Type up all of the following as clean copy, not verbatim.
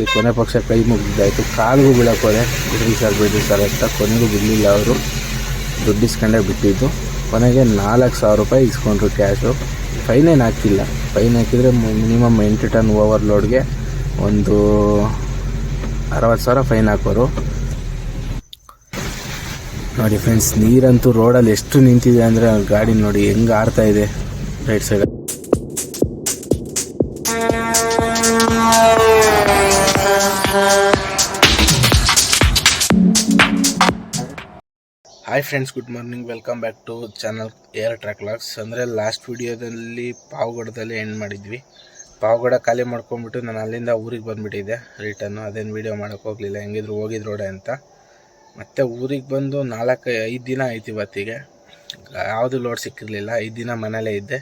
ಆಗಲಿ, ಕೊನೆ ಪಕ್ಷ ಕೈ ಮುಗಿದಾಯಿತು. ಕಾಲಿಗೂ ಬೀಳಕ್ಕೆ ಹೋದೆ, ಬಿಡ್ರಿ ಸರ್ ಅಂತ. ಕೊನೆಗೂ ಬಿಡಲಿಲ್ಲ. ಅವರು ದುಡ್ಡು ಇಸ್ಕೊಂಡೇ ಬಿಟ್ಟಿದ್ದು. ಕೊನೆಗೆ 4,000 ರೂಪಾಯಿ ಇಸ್ಕೊಂಡ್ರು ಕ್ಯಾಶು. ಫೈನೇನು ಹಾಕಿಲ್ಲ. ಫೈನ್ ಹಾಕಿದರೆ ಮಿನಿಮಮ್ 8 ಟನ್ ಓವರ್ಲೋಡ್ಗೆ ಒಂದು 60,000 ಫೈನ್ ಹಾಕೋರು. ನೋಡಿ ಫ್ರೆಂಡ್ಸ್, ನೀರಂತೂ ರೋಡಲ್ಲಿ ಎಷ್ಟು ನಿಂತಿದೆ ಅಂದರೆ ಗಾಡಿ ನೋಡಿ ಹೆಂಗೆ ಆಡ್ತಾ ಇದೆ right side. Hi friends, good morning, welcome back to channel air track vlogs. ಅಂದರೆ ಲಾಸ್ಟ್ ವಿಡಿಯೋದಲ್ಲಿ ಪಾವಗಡದಲ್ಲಿ ಎಂಡ್ ಮಾಡಿದ್ವಿ. ಪಾವಗಡ ಖಾಲಿ ಮಾಡ್ಕೊಂಡ್ಬಿಟ್ಟು ನಾನು ಅಲ್ಲಿಂದ ಊರಿಗೆ ಬಂದುಬಿಟ್ಟಿದ್ದೆ ರಿಟರ್ನು. ಅದೇನು ವೀಡಿಯೋ ಮಾಡೋಕ್ಕೆ ಹೋಗಲಿಲ್ಲ, ಹೆಂಗಿದ್ರು ಹೋಗಿದ್ದು ರೋಡೆ ಅಂತ. ಮತ್ತು ಊರಿಗೆ ಬಂದು 4-5 ದಿನ ಆಯ್ತು. ಇವತ್ತಿಗೆ ಯಾವುದು ಲೋಡ್ ಸಿಕ್ಕಿರಲಿಲ್ಲ. 5 ದಿನ ಮನೇಲೇ ಇದ್ದೆ.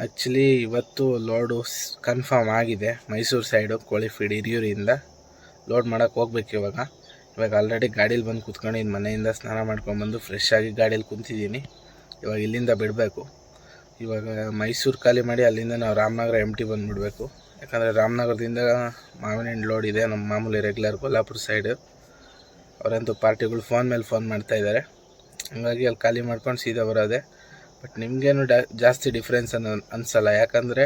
ಆ್ಯಕ್ಚುಲಿ ಇವತ್ತು ಲೋಡು ಕನ್ಫರ್ಮ್ ಆಗಿದೆ. ಮೈಸೂರು ಸೈಡು ಕೋಳಿಫೀಡ್ ಹಿರಿಯೂರಿಂದ ಲೋಡ್ ಮಾಡೋಕ್ಕೆ ಹೋಗ್ಬೇಕು. ಇವಾಗ ಆಲ್ರೆಡಿ ಗಾಡೀಲಿ ಬಂದು ಕೂತ್ಕೊಂಡು ಮನೆಯಿಂದ ಸ್ನಾನ ಮಾಡ್ಕೊಂಡ್ಬಂದು ಫ್ರೆಶ್ ಆಗಿ ಗಾಡೀಲಿ ಕುಂತಿದ್ದೀನಿ. ಇವಾಗ ಇಲ್ಲಿಂದ ಬಿಡಬೇಕು. ಇವಾಗ ಮೈಸೂರು ಖಾಲಿ ಮಾಡಿ ಅಲ್ಲಿಂದ ನಾವು ರಾಮನಗರ MT ಬಂದುಬಿಡಬೇಕು. ಯಾಕಂದರೆ ರಾಮನಗರದಿಂದ ಮಾವಿನ ಹಣ್ಣು ಲೋಡ್ ಇದೆ. ನಮ್ಮ ಮಾಮೂಲಿ ರೆಗ್ಯುಲರ್ ಕೊಲ್ಲಾಪುರ ಸೈಡು. ಅವರಂತೂ ಪಾರ್ಟಿಗಳು ಫೋನ್ ಮೇಲೆ ಫೋನ್ ಮಾಡ್ತಾಯಿದ್ದಾರೆ. ಹಂಗಾಗಿ ಅಲ್ಲಿ ಖಾಲಿ ಮಾಡ್ಕೊಂಡು ಸೀದಾ ಬರೋದೆ. ಬಟ್ ನಿಮಗೇನು ಜಾಸ್ತಿ ಡಿಫ್ರೆನ್ಸ್ ಅನಿಸಲ್ಲ. ಯಾಕಂದರೆ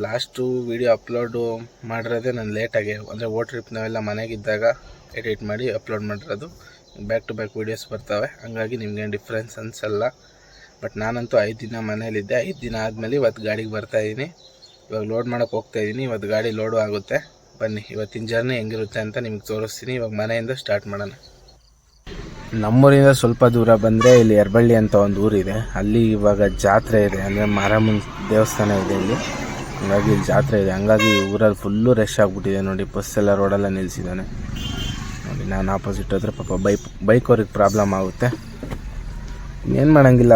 ಲಾಸ್ಟು ವೀಡಿಯೋ ಅಪ್ಲೋಡು ಮಾಡಿರೋದೇ ನಾನು ಲೇಟಾಗಿ, ಅಂದರೆ ಟ್ರಿಪ್ ನಾವೆಲ್ಲ ಮನೆಗಿದ್ದಾಗ ಎಡಿಟ್ ಮಾಡಿ ಅಪ್ಲೋಡ್ ಮಾಡಿರೋದು. ಬ್ಯಾಕ್ ಟು ಬ್ಯಾಕ್ ವೀಡಿಯೋಸ್ ಬರ್ತವೆ. ಹಂಗಾಗಿ ನಿಮಗೇನು ಡಿಫ್ರೆನ್ಸ್ ಅನಿಸಲ್ಲ. ಬಟ್ ನಾನಂತೂ 5 ದಿನ ಮನೇಲಿದ್ದೆ. 5 ದಿನ ಆದಮೇಲೆ ಇವತ್ತು ಗಾಡಿಗೆ ಬರ್ತಾಯಿದ್ದೀನಿ. ಇವಾಗ ಲೋಡ್ ಮಾಡೋಕ್ಕೆ ಹೋಗ್ತಾಯಿದ್ದೀನಿ. ಇವತ್ತು ಗಾಡಿ ಲೋಡು ಆಗುತ್ತೆ. ಬನ್ನಿ ಇವತ್ತಿನ ಜರ್ನಿ ಹೆಂಗಿರುತ್ತೆ ಅಂತ ನಿಮ್ಗೆ ತೋರಿಸ್ತೀನಿ. ಇವಾಗ ಮನೆಯಿಂದ ಸ್ಟಾರ್ಟ್ ಮಾಡೋಣ. ನಮ್ಮೂರಿಂದ ಸ್ವಲ್ಪ ದೂರ ಬಂದರೆ ಇಲ್ಲಿ ಯರ್ಬಳ್ಳಿ ಅಂತ ಒಂದು ಊರಿದೆ. ಅಲ್ಲಿ ಇವಾಗ ಜಾತ್ರೆ ಇದೆ, ಅಂದರೆ ಮಾರಮ್ಮನ ದೇವಸ್ಥಾನ ಇದೆ ಇಲ್ಲಿ. ಹಂಗಾಗಿ ಇಲ್ಲಿ ಜಾತ್ರೆ ಇದೆ. ಹಂಗಾಗಿ ಊರಲ್ಲಿ ಫುಲ್ಲು ರಶ್ ಆಗಿಬಿಟ್ಟಿದೆ. ನೋಡಿ, ಬಸ್ ಎಲ್ಲ ರೋಡೆಲ್ಲ ನಿಲ್ಲಿಸಿದ್ದಾನೆ. ನೋಡಿ, ನಾನು ಆಪೋಸಿಟ್ ಹೋದರೆ ಪಾಪ ಬೈಕ್ ಅವ್ರಿಗೆ ಪ್ರಾಬ್ಲಮ್ ಆಗುತ್ತೆ. ಇನ್ನೇನು ಮಾಡೋಂಗಿಲ್ಲ.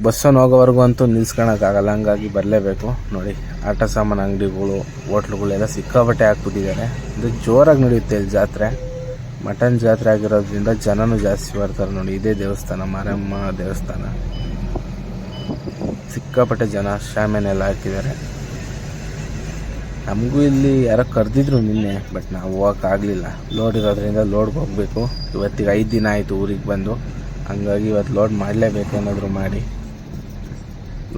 ಬಸ್ಸನ್ನು ಹೋಗೋವರೆಗೂ ಅಂತೂ ನಿಲ್ಸ್ಕೊಳಕ್ಕಾಗಲ್ಲ. ಹಂಗಾಗಿ ಬರಲೇಬೇಕು. ನೋಡಿ, ಆಟ ಸಾಮಾನು ಅಂಗಡಿಗಳು, ಹೋಟ್ಲುಗಳೆಲ್ಲ ಸಿಕ್ಕಾಬಟ್ಟೆ ಹಾಕ್ಬಿಟ್ಟಿದ್ದಾರೆ. ಇದು ಜೋರಾಗಿ ನಡೆಯುತ್ತೆ ಇಲ್ಲಿ ಜಾತ್ರೆ. ಮಟನ್ ಜಾತ್ರೆ ಆಗಿರೋದ್ರಿಂದ ಜನನೂ ಜಾಸ್ತಿ ಬರ್ತಾರೆ. ನೋಡಿ, ಇದೇ ದೇವಸ್ಥಾನ, ಮಾರಮ್ಮ ದೇವಸ್ಥಾನ. ಸಿಕ್ಕಾಪಟ್ಟೆ ಜನ, ಶಾಮಿಯಾನೆಲ್ಲ ಹಾಕಿದ್ದಾರೆ. ನಮಗೂ ಇಲ್ಲಿ ಯಾರೋ ಕರೆದಿದ್ರು ನಿನ್ನೆ, ಬಟ್ ನಾವು ಹೋಗೋಕ್ಕಾಗಲಿಲ್ಲ. ಲೋಡ್ ಇರೋದ್ರಿಂದ ಲೋಡ್ಗೆ ಹೋಗಬೇಕು. ಇವತ್ತಿಗೆ 5 ದಿನ ಆಯಿತು ಊರಿಗೆ ಬಂದು. ಹಂಗಾಗಿ ಇವತ್ತು ಲೋಡ್ ಮಾಡಲೇಬೇಕು, ಏನಾದರೂ ಮಾಡಿ.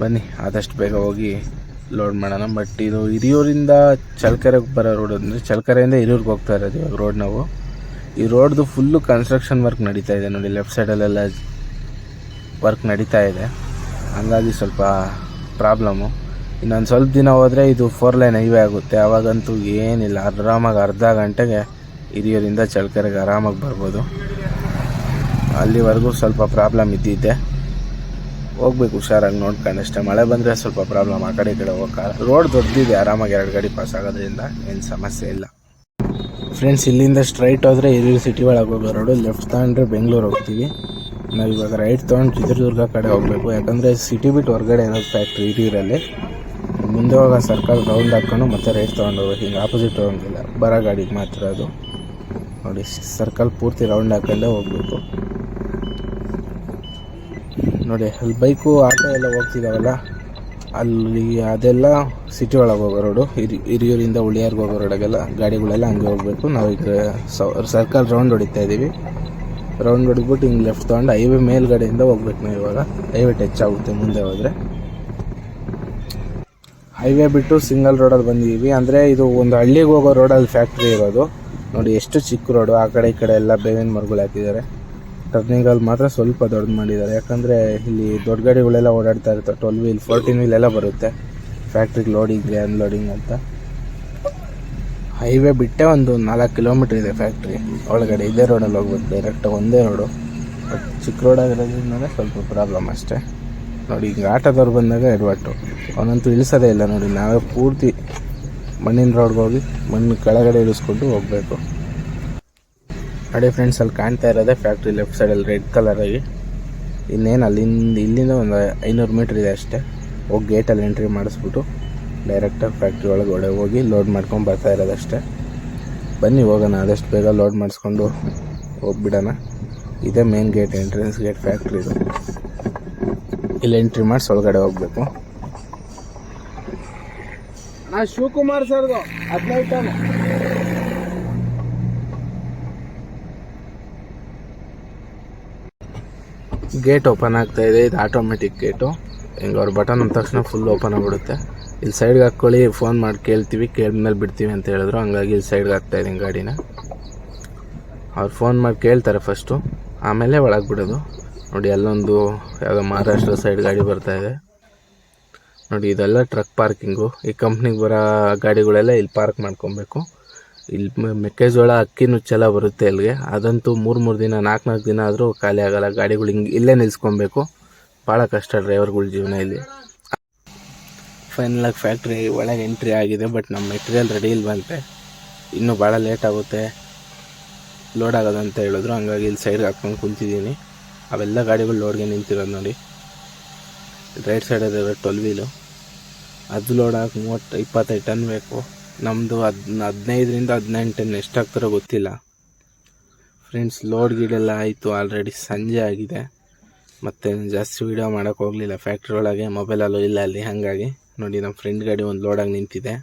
ಬನ್ನಿ ಆದಷ್ಟು ಬೇಗ ಹೋಗಿ ಲೋಡ್ ಮಾಡೋಣ. ಬಟ್ ಇದು ಹಿರಿಯೂರಿಂದ ಚಳ್ಳಕೆರೆಗೆ ಬರೋ ರೋಡ್, ಅಂದರೆ ಚಳ್ಳಕೆರೆಯಿಂದ ಹಿರಿಯೂರಿಗೆ ಹೋಗ್ತಾ ಇರೋದು ಇವಾಗ ರೋಡ್. ನಾವು ಈ ರೋಡ್ದು ಫುಲ್ಲು ಕನ್ಸ್ಟ್ರಕ್ಷನ್ ವರ್ಕ್ ನಡೀತಾ ಇದೆ. ನೋಡಿ, ಲೆಫ್ಟ್ ಸೈಡಲ್ಲೆಲ್ಲ ವರ್ಕ್ ನಡೀತಾ ಇದೆ. ಹಂಗಾಗಿ ಸ್ವಲ್ಪ ಪ್ರಾಬ್ಲಮ್ಮು. ಇನ್ನೊಂದು ಸ್ವಲ್ಪ ದಿನ ಹೋದರೆ ಇದು 4 ಲೈನ್ ಹೈವೇ ಆಗುತ್ತೆ. ಆವಾಗಂತೂ ಏನಿಲ್ಲ, ಆರಾಮಾಗಿ ಅರ್ಧ ಗಂಟೆಗೆ ಹಿರಿಯೂರಿಂದ ಚಳ್ಳಕೆರೆಗೆ ಆರಾಮಾಗಿ ಬರ್ಬೋದು. ಅಲ್ಲಿವರೆಗೂ ಸ್ವಲ್ಪ ಪ್ರಾಬ್ಲಮ್ ಇದ್ದಿದ್ದೆ. ಹೋಗ್ಬೇಕು ಹುಷಾರಾಗಿ ನೋಡ್ಕೊಂಡು ಅಷ್ಟೇ. ಮಳೆ ಬಂದರೆ ಸ್ವಲ್ಪ ಪ್ರಾಬ್ಲಮ್, ಆ ಕಡೆ ಈ ಕಡೆ ಹೋಗೋಕ್ಕಾಗಲ್ಲ. ರೋಡ್ ದೊಡ್ಡದಿದೆ, ಆರಾಮಾಗಿ 2 ಗಾಡಿ ಪಾಸ್ ಆಗೋದ್ರಿಂದ ಏನು ಸಮಸ್ಯೆ ಇಲ್ಲ. ಫ್ರೆಂಡ್ಸ್, ಇಲ್ಲಿಂದ ಸ್ಟ್ರೈಟ್ ಹೋದರೆ ಹಿರಿಯೂರು ಸಿಟಿ ಒಳಗೆ ಹೋಗೋ ರೋಡು. ಲೆಫ್ಟ್ ತೊಗೊಂಡ್ರೆ ಬೆಂಗಳೂರು ಹೋಗ್ತೀವಿ. ನಾವು ಇವಾಗ ರೈಟ್ ತೊಗೊಂಡು ಚಿತ್ರದುರ್ಗ ಕಡೆ ಹೋಗಬೇಕು. ಯಾಕಂದರೆ ಸಿಟಿ ಬಿಟ್ಟು ಹೊರಗಡೆ ಇರೋದು ಫ್ಯಾಕ್ಟ್ರಿ ಹಿರಿಯೂರಲ್ಲಿ. ಮುಂದೆ ಹೋಗೋ ಸರ್ಕಲ್ ರೌಂಡ್ ಹಾಕ್ಕೊಂಡು ಮತ್ತೆ ರೈಟ್ ತೊಗೊಂಡು ಹೋಗ್ಬೇಕು. ಹಿಂಗೆ ಆಪೋಸಿಟ್ ಹೋಗಂಗಿಲ್ಲ, ಬರೋ ಗಾಡಿಗೆ ಮಾತ್ರ ಅದು. ನೋಡಿ, ಸರ್ಕಲ್ ಪೂರ್ತಿ ರೌಂಡ್ ಹಾಕೊಂಡೇ ಹೋಗಬೇಕು. ನೋಡಿ, ಅಲ್ಲಿ ಬೈಕು ಆಟೋ ಎಲ್ಲ ಹೋಗ್ತಿದ್ದಾವಲ್ಲ, ಅಲ್ಲಿ ಅದೆಲ್ಲ ಸಿಟಿ ಒಳಗೆ ಹೋಗೋ ರೋಡು. ಹಿರಿಯೂರಿಂದ ಉಳಿಯಾರ್ಗೆ ಹೋಗೋ ರೋಡಾಗೆಲ್ಲ ಗಾಡಿಗಳೆಲ್ಲ ಹಂಗೆ ಹೋಗಬೇಕು. ನಾವು ಈಗ ಸರ್ಕಲ್ ರೌಂಡ್ ಹೊಡಿತಾ ಇದ್ದೀವಿ. ರೌಂಡ್ ಹೊಡಿದ್ಬಿಟ್ಟು ಹಿಂಗೆ ಲೆಫ್ಟ್ ತೊಗೊಂಡು ಹೈವೇ ಮೇಲ್ಗಡೆಯಿಂದ ಹೋಗ್ಬೇಕು. ನಾವು ಇವಾಗ ಹೈವೇ ಟಚ್ ಆಗುತ್ತೆ ಮುಂದೆ ಹೋದರೆ. ಹೈವೇ ಬಿಟ್ಟು ಸಿಂಗಲ್ ರೋಡಲ್ಲಿ ಬಂದಿದ್ದೀವಿ. ಅಂದರೆ ಇದು ಒಂದು ಹಳ್ಳಿಗೆ ಹೋಗೋ ರೋಡಲ್ಲಿ ಫ್ಯಾಕ್ಟ್ರಿ ಇರೋದು. ನೋಡಿ, ಎಷ್ಟು ಚಿಕ್ಕ ರೋಡು. ಆ ಕಡೆ ಈ ಕಡೆ ಎಲ್ಲ ಬೇವಿನ ಮರಗಳು ಹಾಕಿದ್ದಾರೆ. ಟರ್ನಿಂಗಲ್ಲಿ ಮಾತ್ರ ಸ್ವಲ್ಪ ದೊಡ್ಡದು ಮಾಡಿದ್ದಾರೆ. ಯಾಕಂದರೆ ಇಲ್ಲಿ ದೊಡ್ಡ ಗಾಡಿಗಳೆಲ್ಲ ಓಡಾಡ್ತಾ ಇರ್ತವೆ. 12 ವೀಲ್ 14 ವೀಲ್ ಎಲ್ಲ ಬರುತ್ತೆ ಫ್ಯಾಕ್ಟ್ರಿಗೆ ಲೋಡಿಂಗ್ ಅನ್ಲೋಡಿಂಗ್ ಅಂತ. ಹೈವೇ ಬಿಟ್ಟೆ ಒಂದು 4 ಕಿಲೋಮೀಟ್ರ್ ಇದೆ ಫ್ಯಾಕ್ಟ್ರಿ ಒಳಗಡೆ. ಇದೇ ರೋಡಲ್ಲಿ ಹೋಗ್ಬೇಕು, ಡೈರೆಕ್ಟ್ ಒಂದೇ ರೋಡು. ಬಟ್ ಚಿಕ್ಕ ರೋಡ್ ಆಗಿರೋದ್ರಿಂದಲೇ ಸ್ವಲ್ಪ ಪ್ರಾಬ್ಲಮ್ ಅಷ್ಟೇ. ನೋಡಿ, ಹಿಂಗೆ ಆಟೋದವ್ರು ಬಂದಾಗ ಎಡವಟ್ಟು, ಅವನಂತೂ ಇಳಿಸೋದೇ ಇಲ್ಲ. ನೋಡಿ, ನಾವೇ ಪೂರ್ತಿ ಮಣ್ಣಿನ ರೋಡ್ಗೆ ಹೋಗಿ ಮಣ್ಣು ಕೆಳಗಡೆ ಇಳಿಸ್ಕೊಂಡು ಹೋಗಬೇಕು. ನೋಡಿ ಫ್ರೆಂಡ್ಸ್, ಅಲ್ಲಿ ಕಾಣ್ತಾ ಇರೋದೇ ಫ್ಯಾಕ್ಟ್ರಿ ಲೆಫ್ಟ್ ಸೈಡಲ್ಲಿ ರೆಡ್ ಕಲರಾಗಿ. ಇನ್ನೇನು ಇಲ್ಲಿಂದ ಒಂದು 500 ಮೀಟ್ರ್ ಇದೆ ಅಷ್ಟೇ. ಹೋಗಿ ಗೇಟಲ್ಲಿ ಎಂಟ್ರಿ ಮಾಡಿಸ್ಬಿಟ್ಟು ಡೈರೆಕ್ಟಾಗಿ ಫ್ಯಾಕ್ಟ್ರಿ ಒಳಗಡೆ ಹೋಗಿ ಲೋಡ್ ಮಾಡ್ಕೊಂಡು ಬರ್ತಾ ಇರೋದಷ್ಟೇ. ಬನ್ನಿ ಹೋಗೋಣ, ಆದಷ್ಟು ಬೇಗ ಲೋಡ್ ಮಾಡಿಸ್ಕೊಂಡು ಹೋಗ್ಬಿಡೋಣ. ಇದೇ ಮೇನ್ ಗೇಟ್, ಎಂಟ್ರೆನ್ಸ್ ಗೇಟ್ ಫ್ಯಾಕ್ಟ್ರಿದು. ಇಲ್ಲಿ ಎಂಟ್ರಿ ಮಾಡಿಸಿ ಒಳಗಡೆ ಹೋಗಬೇಕು. ಶಿವಕುಮಾರ್ ಸರ್ದು 15 ಗೇಟ್ ಓಪನ್ ಆಗ್ತಾ ಇದೆ. ಇದು ಆಟೋಮೆಟಿಕ್ ಗೇಟು. ಹಿಂಗೆ ಅವ್ರು ಬಟನ್ ಅಂದ ತಕ್ಷಣ ಫುಲ್ ಓಪನ್ ಆಗಿಬಿಡುತ್ತೆ. ಇಲ್ಲಿ ಸೈಡ್ಗೆ ಹಾಕ್ಕೊಳ್ಳಿ, ಫೋನ್ ಮಾಡಿ ಕೇಳ್ತೀವಿ, ಕೇಳಿದ್ಮೇಲೆ ಬಿಡ್ತೀವಿ ಅಂತ ಹೇಳಿದ್ರು. ಹಂಗಾಗಿ ಇಲ್ಲಿ ಸೈಡ್ಗೆ ಹಾಕ್ತಾಯಿದ್ದೀನಿ ಗಾಡಿನ. ಅವ್ರು ಫೋನ್ ಮಾಡಿ ಕೇಳ್ತಾರೆ ಫಸ್ಟು, ಆಮೇಲೆ ಒಳಗೆ ಬಿಡೋದು. ನೋಡಿ ಅಲ್ಲೊಂದು ಯಾವುದೋ ಮಹಾರಾಷ್ಟ್ರ ಸೈಡ್ ಗಾಡಿ ಬರ್ತಾಯಿದೆ ನೋಡಿ. ಇದೆಲ್ಲ ಟ್ರಕ್ ಪಾರ್ಕಿಂಗು. ಈ ಕಂಪ್ನಿಗೆ ಬರೋ ಗಾಡಿಗಳೆಲ್ಲ ಇಲ್ಲಿ ಪಾರ್ಕ್ ಮಾಡ್ಕೊಬೇಕು. ಇಲ್ಲಿ ಮೆಕ್ಕೆಜೋಳ, ಅಕ್ಕಿ ನುಚ್ಚೆಲ್ಲ ಬರುತ್ತೆ ಅಲ್ಲಿಗೆ. ಅದಂತೂ 3 ದಿನ 4 ದಿನ ಆದರೂ ಖಾಲಿ ಆಗೋಲ್ಲ. ಗಾಡಿಗಳು ಹಿಂಗೆ ಇಲ್ಲೇ ನಿಲ್ಲಿಸ್ಕೊಬೇಕು. ಭಾಳ ಕಷ್ಟ ಡ್ರೈವರ್ಗಳ ಜೀವನ ಇಲ್ಲಿ. ಫೈನಲಾಗಿ ಫ್ಯಾಕ್ಟ್ರಿ ಒಳಗೆ ಎಂಟ್ರಿ ಆಗಿದೆ. ಬಟ್ ನಮ್ಮ ಮೆಟೀರಿಯಲ್ ರೆಡಿ ಇಲ್ವಂತೆ, ಇನ್ನೂ ಭಾಳ ಲೇಟ್ ಆಗುತ್ತೆ ಲೋಡ್ ಆಗೋದಂತ ಹೇಳಿದ್ರು. ಹಂಗಾಗಿ ಇಲ್ಲಿ ಸೈಡ್ಗೆ ಹಾಕ್ಕೊಂಡು ಕುಂತಿದ್ದೀನಿ. ಅವೆಲ್ಲ ಗಾಡಿಗಳು ಲೋಡ್ಗೆ ನಿಂತಿರೋದು ನೋಡಿ. ರೈಟ್ ಸೈಡಲ್ಲಿ 12 ವೀಲು, ಅದು ಲೋಡ್ ಹಾಕಿ 25 ಟನ್ ಬೇಕು. ನಮ್ಮದು 15ರಿಂದ 18 ಟನ್ ಎಷ್ಟಾಗ್ತಾರೋ ಗೊತ್ತಿಲ್ಲ ಫ್ರೆಂಡ್ಸ್. ಲೋಡ್ ಗೀಡೆಲ್ಲ ಆಯಿತು, ಆಲ್ರೆಡಿ ಸಂಜೆ ಆಗಿದೆ. ಮತ್ತು ಜಾಸ್ತಿ ವೀಡಿಯೋ ಮಾಡೋಕ್ಕೆ ಹೋಗಲಿಲ್ಲ ಫ್ಯಾಕ್ಟ್ರಿ ಒಳಗೆ, ಮೊಬೈಲಲ್ಲೂ ಇಲ್ಲ ಅಲ್ಲಿ. ಹಾಗಾಗಿ ನೋಡಿ ನಮ್ಮ ಫ್ರೆಂಡ್ ಗಾಡಿ ಒಂದು ಲೋಡಾಗಿ ನಿಂತಿದೆ.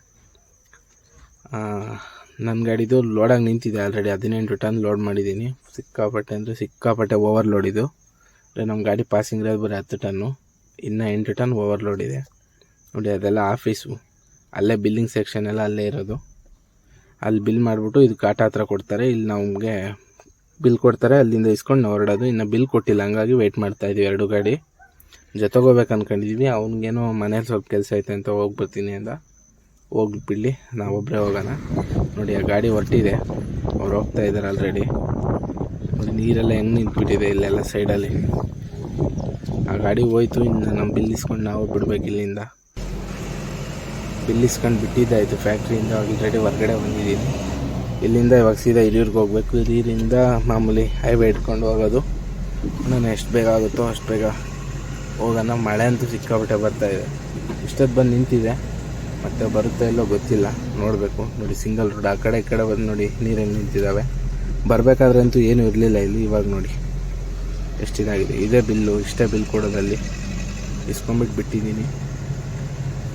ನನ್ನ ಗಾಡಿದು ಲೋಡಾಗಿ ನಿಂತಿದೆ ಆಲ್ರೆಡಿ. 18 ಟನ್ ಲೋಡ್ ಮಾಡಿದ್ದೀನಿ. ಸಿಕ್ಕಾಪಟ್ಟೆ ಅಂದರೆ ಸಿಕ್ಕಾಪಟ್ಟೆ ಓವರ್ಲೋಡ್ ಇದು. ಅಂದರೆ ನಮ್ಮ ಗಾಡಿ ಪಾಸಿಂಗ್ ಇರೋದು ಬರೀ 10 ಟನ್ನು, ಇನ್ನೂ 8 ಟನ್ ಓವರ್ಲೋಡ್ ಇದೆ ನೋಡಿ. ಅದೆಲ್ಲ ಆಫೀಸು, ಅಲ್ಲೇ ಬಿಲ್ಲಿಂಗ್ ಸೆಕ್ಷನ್ ಎಲ್ಲ ಅಲ್ಲೇ ಇರೋದು. ಅಲ್ಲಿ ಬಿಲ್ ಮಾಡಿಬಿಟ್ಟು ಇದು ಕಾಟ ಹತ್ರ ಕೊಡ್ತಾರೆ. ಇಲ್ಲಿ ನಮಗೆ ಬಿಲ್ ಕೊಡ್ತಾರೆ, ಅಲ್ಲಿಂದ ಇಸ್ಕೊಂಡು ಹೊರಡೋದು. ಇನ್ನು ಬಿಲ್ ಕೊಟ್ಟಿಲ್ಲ, ಹಂಗಾಗಿ ವೆಯ್ಟ್ ಮಾಡ್ತಾಯಿದ್ದೀವಿ. 2 ಗಾಡಿ ಜೊತೆಗೋಗ್ಬೇಕು ಅಂದ್ಕೊಂಡಿದ್ದೀವಿ. ಅವ್ನಿಗೇನೋ ಮನೇಲಿ ಸ್ವಲ್ಪ ಕೆಲಸ ಐತೆ ಅಂತ ಹೋಗ್ಬರ್ತೀನಿ ಅಂದ. ಹೋಗಿ ಬಿಡಲಿ, ನಾವೊಬ್ಬರೇ ಹೋಗೋಣ ನೋಡಿ. ಆ ಗಾಡಿ ಹೊರಟಿದೆ, ಅವ್ರು ಹೋಗ್ತಾ ಇದ್ದಾರೆ ಆಲ್ರೆಡಿ ನೋಡಿ. ನೀರೆಲ್ಲ ಹೆಂಗೆ ನಿಂತ್ಬಿಟ್ಟಿದೆ ಇಲ್ಲೆಲ್ಲ ಸೈಡಲ್ಲಿ. ಆ ಗಾಡಿ ಹೋಯ್ತು. ಇನ್ನು ನಮ್ಮ ಬಿಲ್ ಇಸ್ಕೊಂಡು ನಾವು ಬಿಡ್ಬೇಕು ಇಲ್ಲಿಂದ. ಬಿಲ್ ಇಸ್ಕೊಂಡು ಬಿಟ್ಟಿದ್ದಾಯಿತು ಫ್ಯಾಕ್ಟ್ರಿಯಿಂದ. ಆಲ್ರೆಡಿ ಹೊರಗಡೆ ಬಂದಿದ್ದೀನಿ. ಇಲ್ಲಿಂದ ಇವಾಗ ಸೀದಾ ಹಿರಿಯೂರಿಗೆ ಹೋಗ್ಬೇಕು. ಹಿರಿಯೂರಿಂದ ಮಾಮೂಲಿ ಹೈವೇ ಇಟ್ಕೊಂಡು ಹೋಗೋದು. ನಾನು ಎಷ್ಟು ಬೇಗ ಆಗುತ್ತೋ ಅಷ್ಟು ಬೇಗ ಹೋಗೋಣ. ಮಳೆ ಅಂತೂ ಸಿಕ್ಕಾಪಟ್ಟೆ ಬರ್ತಾಯಿದೆ. ಇಷ್ಟೊತ್ತು ಬಂದು ನಿಂತಿದೆ, ಮತ್ತೆ ಬರುತ್ತಾ ಇಲ್ಲೋ ಗೊತ್ತಿಲ್ಲ, ನೋಡಬೇಕು ನೋಡಿ. ಸಿಂಗಲ್ ರೋಡ್, ಆ ಕಡೆ ಈ ಕಡೆ ಬಂದು ನೋಡಿ ನೀರು ಹೆಂಗೆ ನಿಂತಿದ್ದಾವೆ. ಬರಬೇಕಾದ್ರೆ ಅಂತೂ ಏನೂ ಇರಲಿಲ್ಲ ಇಲ್ಲಿ. ಇವಾಗ ನೋಡಿ ಎಷ್ಟಿದಾಗಿದೆ. ಇದೇ ಬಿಲ್ಲು, ಇಷ್ಟೇ ಬಿಲ್ ಕೊಡೋದಲ್ಲಿ ಇಸ್ಕೊಂಬಿಟ್ಟು ಬಿಟ್ಟಿದ್ದೀನಿ.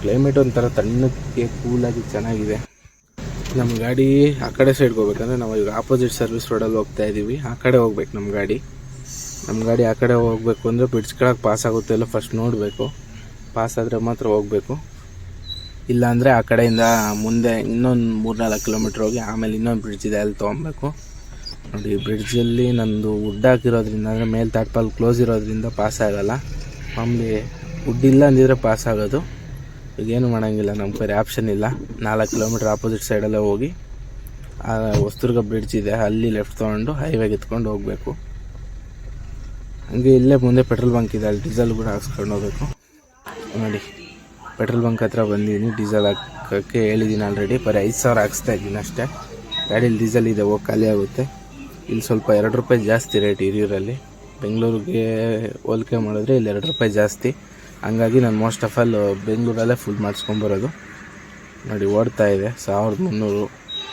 ಕ್ಲೈಮೇಟ್ ಒಂಥರ ತಣ್ಣಕ್ಕೆ ಕೂಲಾಗಿ ಚೆನ್ನಾಗಿದೆ. ನಮ್ಮ ಗಾಡಿ ಆ ಕಡೆ ಸೈಡ್ಗೆ ಹೋಗ್ಬೇಕಂದ್ರೆ ನಾವು ಈಗ ಆಪೋಸಿಟ್ ಸರ್ವಿಸ್ ರೋಡಲ್ಲಿ ಹೋಗ್ತಾ ಇದ್ದೀವಿ. ಆ ಕಡೆ ಹೋಗ್ಬೇಕು ನಮ್ಮ ಗಾಡಿ ಆ ಕಡೆ ಹೋಗಬೇಕು ಅಂದರೆ ಬ್ರಿಡ್ಜ್ ಕೆಳಗೆ ಪಾಸ್ ಆಗುತ್ತೆ ಇಲ್ಲ ಫಸ್ಟ್ ನೋಡಬೇಕು. ಪಾಸ್ ಆದರೆ ಮಾತ್ರ ಹೋಗಬೇಕು. ಇಲ್ಲಾಂದರೆ ಆ ಕಡೆಯಿಂದ ಮುಂದೆ ಇನ್ನೊಂದು 3-4 ಕಿಲೋಮೀಟ್ರ್ ಹೋಗಿ ಆಮೇಲೆ ಇನ್ನೊಂದು ಬ್ರಿಡ್ಜ್ ಇದೆ, ಅಲ್ಲಿ ತೊಗೊಬೇಕು ನೋಡಿ. ಬ್ರಿಡ್ಜಲ್ಲಿ ನಂದು ವುಡ್ ಹಾಕಿರೋದ್ರಿಂದ, ಅಂದರೆ ಮೇಲೆ ತಾಟ್ಪಾಲ್ ಕ್ಲೋಸ್ ಇರೋದ್ರಿಂದ ಪಾಸ್ ಆಗೋಲ್ಲ. ಮಾಮೂಲಿ ವುಡ್ ಇಲ್ಲ ಅಂದಿದ್ರೆ ಪಾಸ್ ಆಗೋದು. ಈಗೇನು ಮಾಡೋಂಗಿಲ್ಲ, ನಮ್ಮ ಕಡೆ ಆಪ್ಷನ್ ಇಲ್ಲ. 4 ಕಿಲೋಮೀಟ್ರ್ ಆಪೋಸಿಟ್ ಸೈಡಲ್ಲೇ ಹೋಗಿ ಆ ಹೊಸದುರ್ಗ ಬ್ರಿಡ್ಜ್ ಇದೆ, ಅಲ್ಲಿ ಲೆಫ್ಟ್ ತೊಗೊಂಡು ಹೈವೇಗೆ ಎತ್ಕೊಂಡು ಹೋಗಬೇಕು. ಹಂಗೆ ಇಲ್ಲೇ ಮುಂದೆ ಪೆಟ್ರೋಲ್ ಬಂಕ್ ಇದೆ, ಅಲ್ಲಿ ಡೀಸೆಲ್ ಕೂಡ ಹಾಕ್ಸ್ಕೊಂಡು ಹೋಗಬೇಕು ನೋಡಿ. ಪೆಟ್ರೋಲ್ ಬಂಕ್ ಹತ್ರ ಬಂದಿದ್ದೀನಿ. ಡೀಸೆಲ್ ಹಾಕೋಕ್ಕೆ ಹೇಳಿದ್ದೀನಿ ಆಲ್ರೆಡಿ. ಬರೀ 5,000 ಹಾಕ್ಸ್ತಾ ಇದ್ದೀನಿ ಅಷ್ಟೇ. ಗಾಡೀಲಿ ಡೀಸೆಲ್ ಇದೆ, ಹೋಗಿ ಖಾಲಿ ಆಗುತ್ತೆ. ಇಲ್ಲಿ ಸ್ವಲ್ಪ 2 ರೂಪಾಯಿ ಜಾಸ್ತಿ ರೇಟ್ ಹಿರಿಯೂರಲ್ಲಿ. ಬೆಂಗಳೂರಿಗೆ ಹೋಲಿಕೆ ಮಾಡಿದ್ರೆ ಇಲ್ಲಿ 2 ರೂಪಾಯಿ ಜಾಸ್ತಿ. ಹಂಗಾಗಿ ನಾನು ಮೋಸ್ಟ್ ಆಫ್ ಆಲ್ ಬೆಂಗಳೂರಲ್ಲೇ ಫುಲ್ ಮಾಡಿಸ್ಕೊಂಬರೋದು ನೋಡಿ. ಓಡ್ತಾ ಇದೆ 1300,